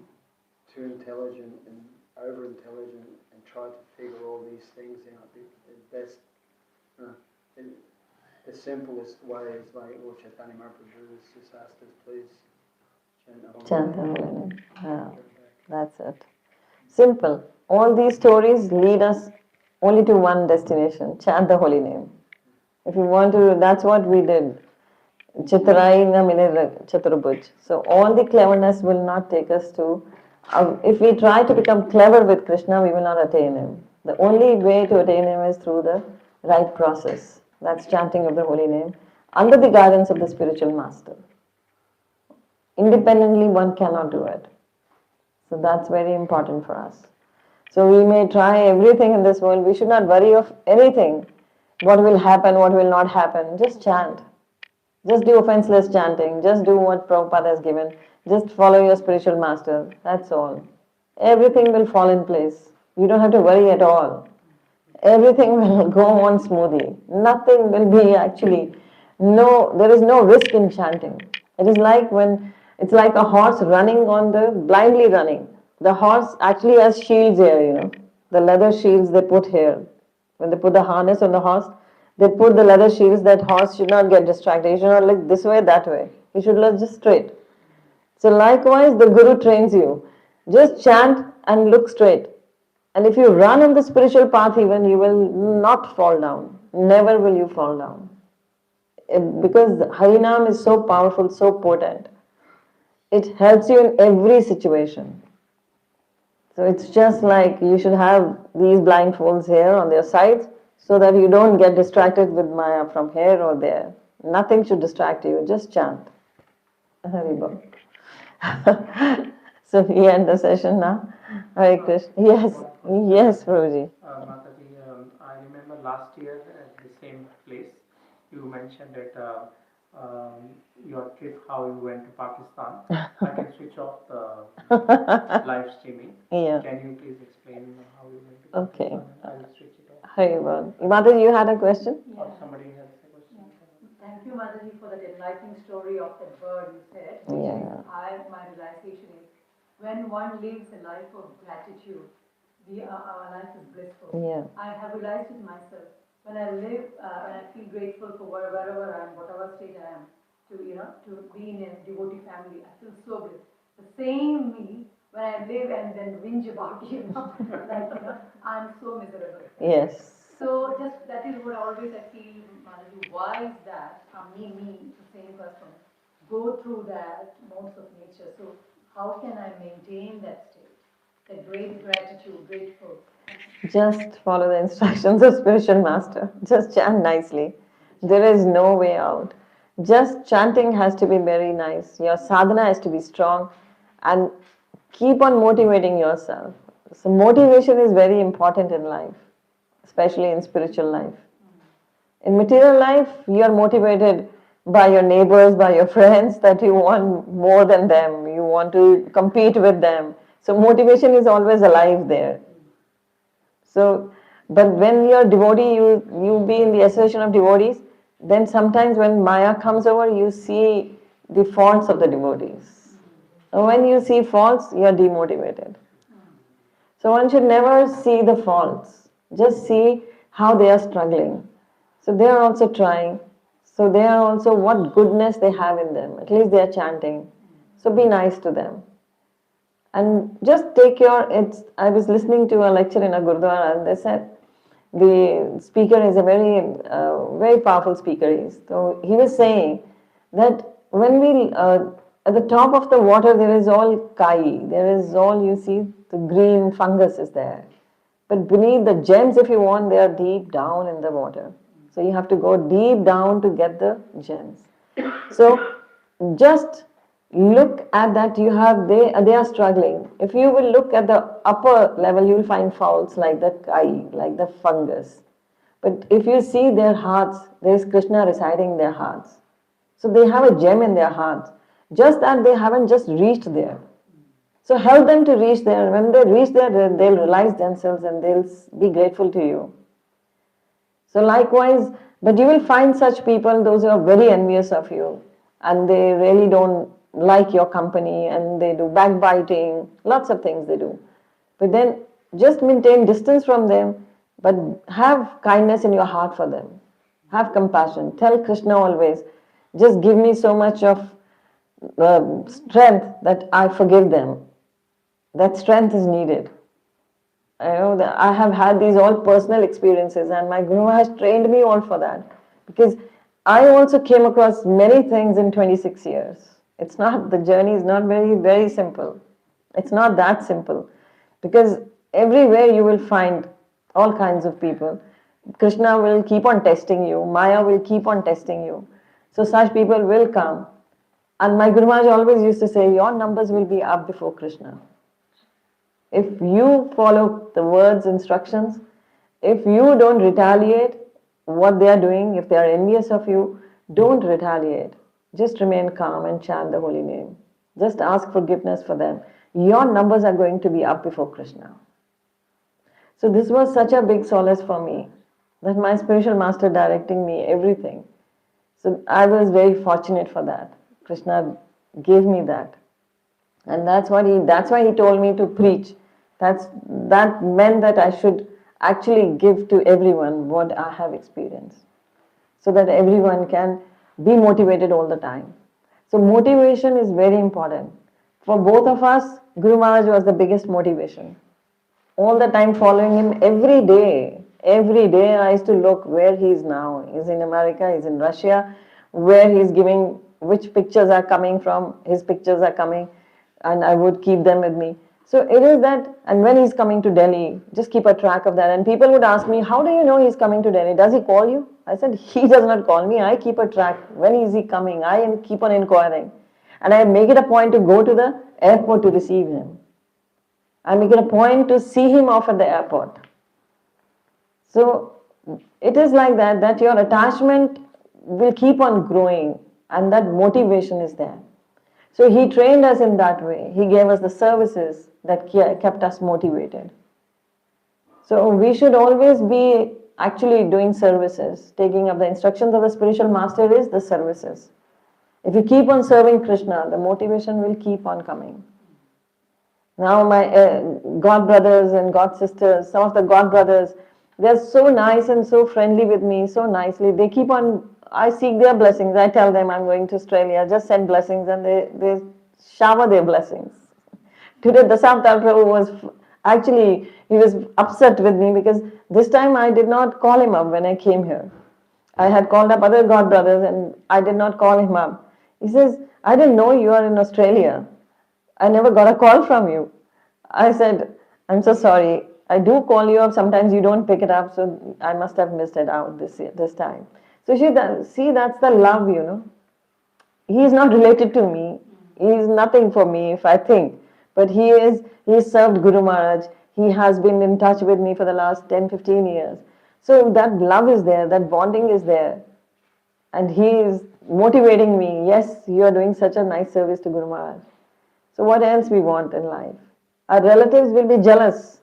too intelligent and over-intelligent and try to figure all these things out. The best, the simplest way is like, Chaitanya Mahaprabhu has just asked us, please chant the holy name. Yeah, that's it. Simple. All these stories lead us only to one destination, chant the holy name. If you want to, that's what we did. Chitraina Minir Chaturabhuj. So all the cleverness will not take us to, if we try to become clever with Krishna, we will not attain him. The only way to attain him is through the right process. That's chanting of the holy name under the guidance of the spiritual master. Independently, one cannot do it. So that's very important for us. So we may try everything in this world. We should not worry of anything. What will happen, what will not happen. Just chant. Just do offenseless chanting. Just do what Prabhupada has given. Just follow your spiritual master. That's all. Everything will fall in place. You don't have to worry at all. Everything will go on smoothly. Nothing will be actually, there is no risk in chanting. It is like it's like a horse running blindly running. The horse actually has shields here, the leather shields they put here. When they put the harness on the horse, they put the leather shields that horse should not get distracted. He should not look this way, that way. He should look just straight. So likewise, the Guru trains you. Just chant and look straight. And if you run on the spiritual path even, you will not fall down. Never will you fall down. Because Harinam is so powerful, so potent. It helps you in every situation. So it's just like you should have these blindfolds here on their sides so that you don't get distracted with Maya from here or there. Nothing should distract you. Just chant. Haribol. So we end the session now. Hare Krishna. Yes, Prabhuji. Mataji, I remember last year at the same place, you mentioned that your trip, how you went to Pakistan. I can switch off the live streaming. Yeah. Can you please explain how you went to Okay. Pakistan? I will switch it off. Haribol. Mataji, you had a question? Or somebody has a question. Thank you, Mataji, for that enlightening story of that bird you said. Yeah. My realization is, when one lives a life of gratitude, our life is blissful. Yeah. I have realized it myself. When I feel grateful for wherever I am, whatever state I am, to be in a devotee family, I feel so good. The same me, when I live and then whinge about, I'm so miserable. Yes. So that is what always I feel, Mataji, why is that? Me, the same person, go through that modes of nature. So how can I maintain that state? That great gratitude, grateful. Just follow the instructions of spiritual master. Just chant nicely. There is no way out. Just chanting has to be very nice. Your sadhana has to be strong and keep on motivating yourself. So motivation is very important in life, especially in spiritual life. In material life, you are motivated by your neighbors, by your friends, that you want more than them. You want to compete with them. So motivation is always alive there. So, but when you're devotee, you be in the association of devotees, then sometimes when Maya comes over, you see the faults of the devotees. And when you see faults, you're demotivated. So one should never see the faults. Just see how they are struggling. So they are also trying. So they are also what goodness they have in them. At least they are chanting. So be nice to them. And just I was listening to a lecture in a Gurdwara and they said the speaker is a very powerful speaker. So he was saying that when at the top of the water there is all kai, there is all, you see, the green fungus is there. But beneath the gems, if you want, they are deep down in the water. So you have to go deep down to get the gems. So just look at that, they are struggling. If you will look at the upper level, you will find faults like the kai, like the fungus. But if you see their hearts, there is Krishna residing in their hearts. So they have a gem in their hearts. Just that they haven't just reached there. So help them to reach there. When they reach there, they'll realize themselves and they'll be grateful to you. So likewise, but you will find such people, those who are very envious of you, and they really don't like your company, and they do backbiting, lots of things they do. But then just maintain distance from them, but have kindness in your heart for them. Have compassion. Tell Krishna always, just give me so much of strength that I forgive them. That strength is needed. I know that I have had these all personal experiences, and my Guru has trained me all for that. Because I also came across many things in 26 years. It's not, the journey is not very simple. It's not that simple. Because everywhere you will find all kinds of people. Krishna will keep on testing you, Maya will keep on testing you. So such people will come. And my Guru Maharaj always used to say, your numbers will be up before Krishna. If you follow the words, instructions, if you don't retaliate what they are doing, if they are envious of you, don't retaliate. Just remain calm and chant the holy name. Just ask forgiveness for them. Your numbers are going to be up before Krishna. So this was such a big solace for me, that my spiritual master directing me everything. So I was very fortunate for that. Krishna gave me that. And that's why he told me to preach. That meant that I should actually give to everyone what I have experienced, so that everyone can be motivated all the time. So motivation is very important. For both of us, Guru Maharaj was the biggest motivation. All the time following him every day. Every day I used to look where he is now. He's in America, he's in Russia, where he's giving, which pictures are coming from, his pictures are coming, and I would keep them with me. So it is that, and when he's coming to Delhi, just keep a track of that. And people would ask me, how do you know he's coming to Delhi? Does he call you? I said, he does not call me. I keep a track. When is he coming? I keep on inquiring. And I make it a point to go to the airport to receive him. I make it a point to see him off at the airport. So it is like that, that your attachment will keep on growing and that motivation is there. So he trained us in that way. He gave us the services that kept us motivated. So we should always be actually doing services. Taking up the instructions of the spiritual master is the services. If you keep on serving Krishna, the motivation will keep on coming. Now my God brothers and God sisters, some of the God brothers, they're so nice and so friendly with me, so nicely. They keep on, I seek their blessings. I tell them I'm going to Australia, just send blessings, and they shower their blessings. Today Dasavatar Prabhu was, actually, he was upset with me because this time I did not call him up when I came here. I had called up other God brothers and I did not call him up. He says, I didn't know you are in Australia. I never got a call from you. I said, I'm so sorry. I do call you up. Sometimes you don't pick it up, so I must have missed it out this time. So see, that's the love, you know. He is not related to me. He is nothing for me if I think. But he served Guru Maharaj. He has been in touch with me for the last 10, 15 years. So that love is there, that bonding is there. And he is motivating me. Yes, you are doing such a nice service to Guru Maharaj. So what else we want in life? Our relatives will be jealous.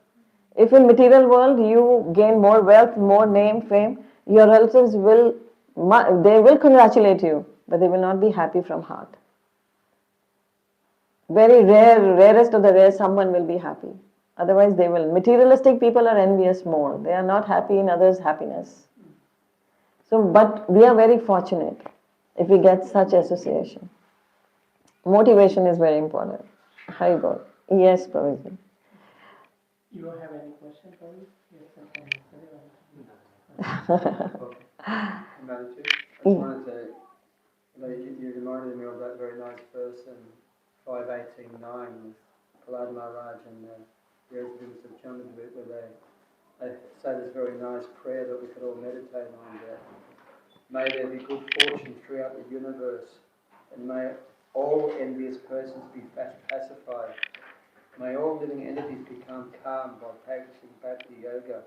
If in material world you gain more wealth, more name, fame, your relatives they will congratulate you, but they will not be happy from heart. Very rare, rarest of the rare, someone will be happy. Otherwise they will. Materialistic people are envious more. They are not happy in others' happiness. So, but we are very fortunate if we get such association. Motivation is very important. Hari Bol. Yes, Prabhuji. You have any question, Prabhu? Yes, I can Humanity. I just wanted to, you reminded me of that very nice verse in 5:18:9 with Prahlad Maharaj and the residents of Chandravit, where they say this very nice prayer that we could all meditate on, that may there be good fortune throughout the universe, and may all envious persons be pacified. May all living entities become calm by practicing bhakti yoga.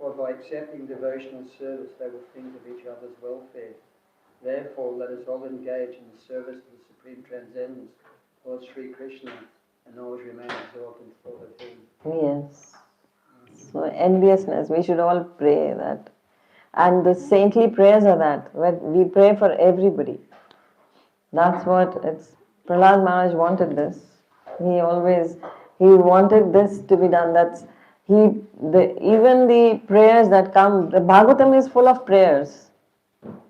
For by accepting devotional service, they will think of each other's welfare. Therefore, let us all engage in the service of the Supreme Transcendence, Lord Sri Krishna, and always remain absorbed in thought of Him. Yes. So enviousness, we should all pray that. And the saintly prayers are that, where we pray for everybody. That's what it's, Prahlad Maharaj wanted this. He wanted this to be done. Even the prayers that come, the Bhagavatam is full of prayers.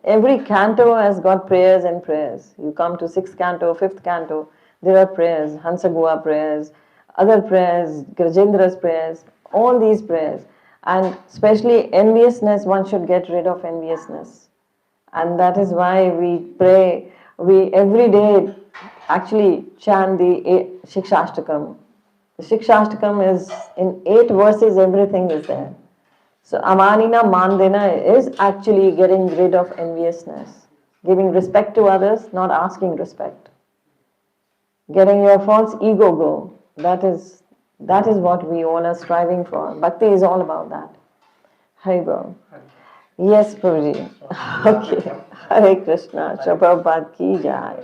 Every canto has got prayers and prayers. You come to 6th canto, 5th canto, there are prayers, Hansagua prayers, other prayers, Grajendra's prayers, all these prayers. And especially enviousness, one should get rid of enviousness. And that is why we pray, we every day actually chant the Shikshashtakam. The Shikshashtakam is in 8 verses, everything is there. So Amanina Mandena is actually getting rid of enviousness, giving respect to others, not asking respect. Getting your false ego go. That is what we all are striving for. Bhakti is all about that. Haribol. Yes, Prabhuji. Okay. Hare Krishna. Prabhupada ki jai.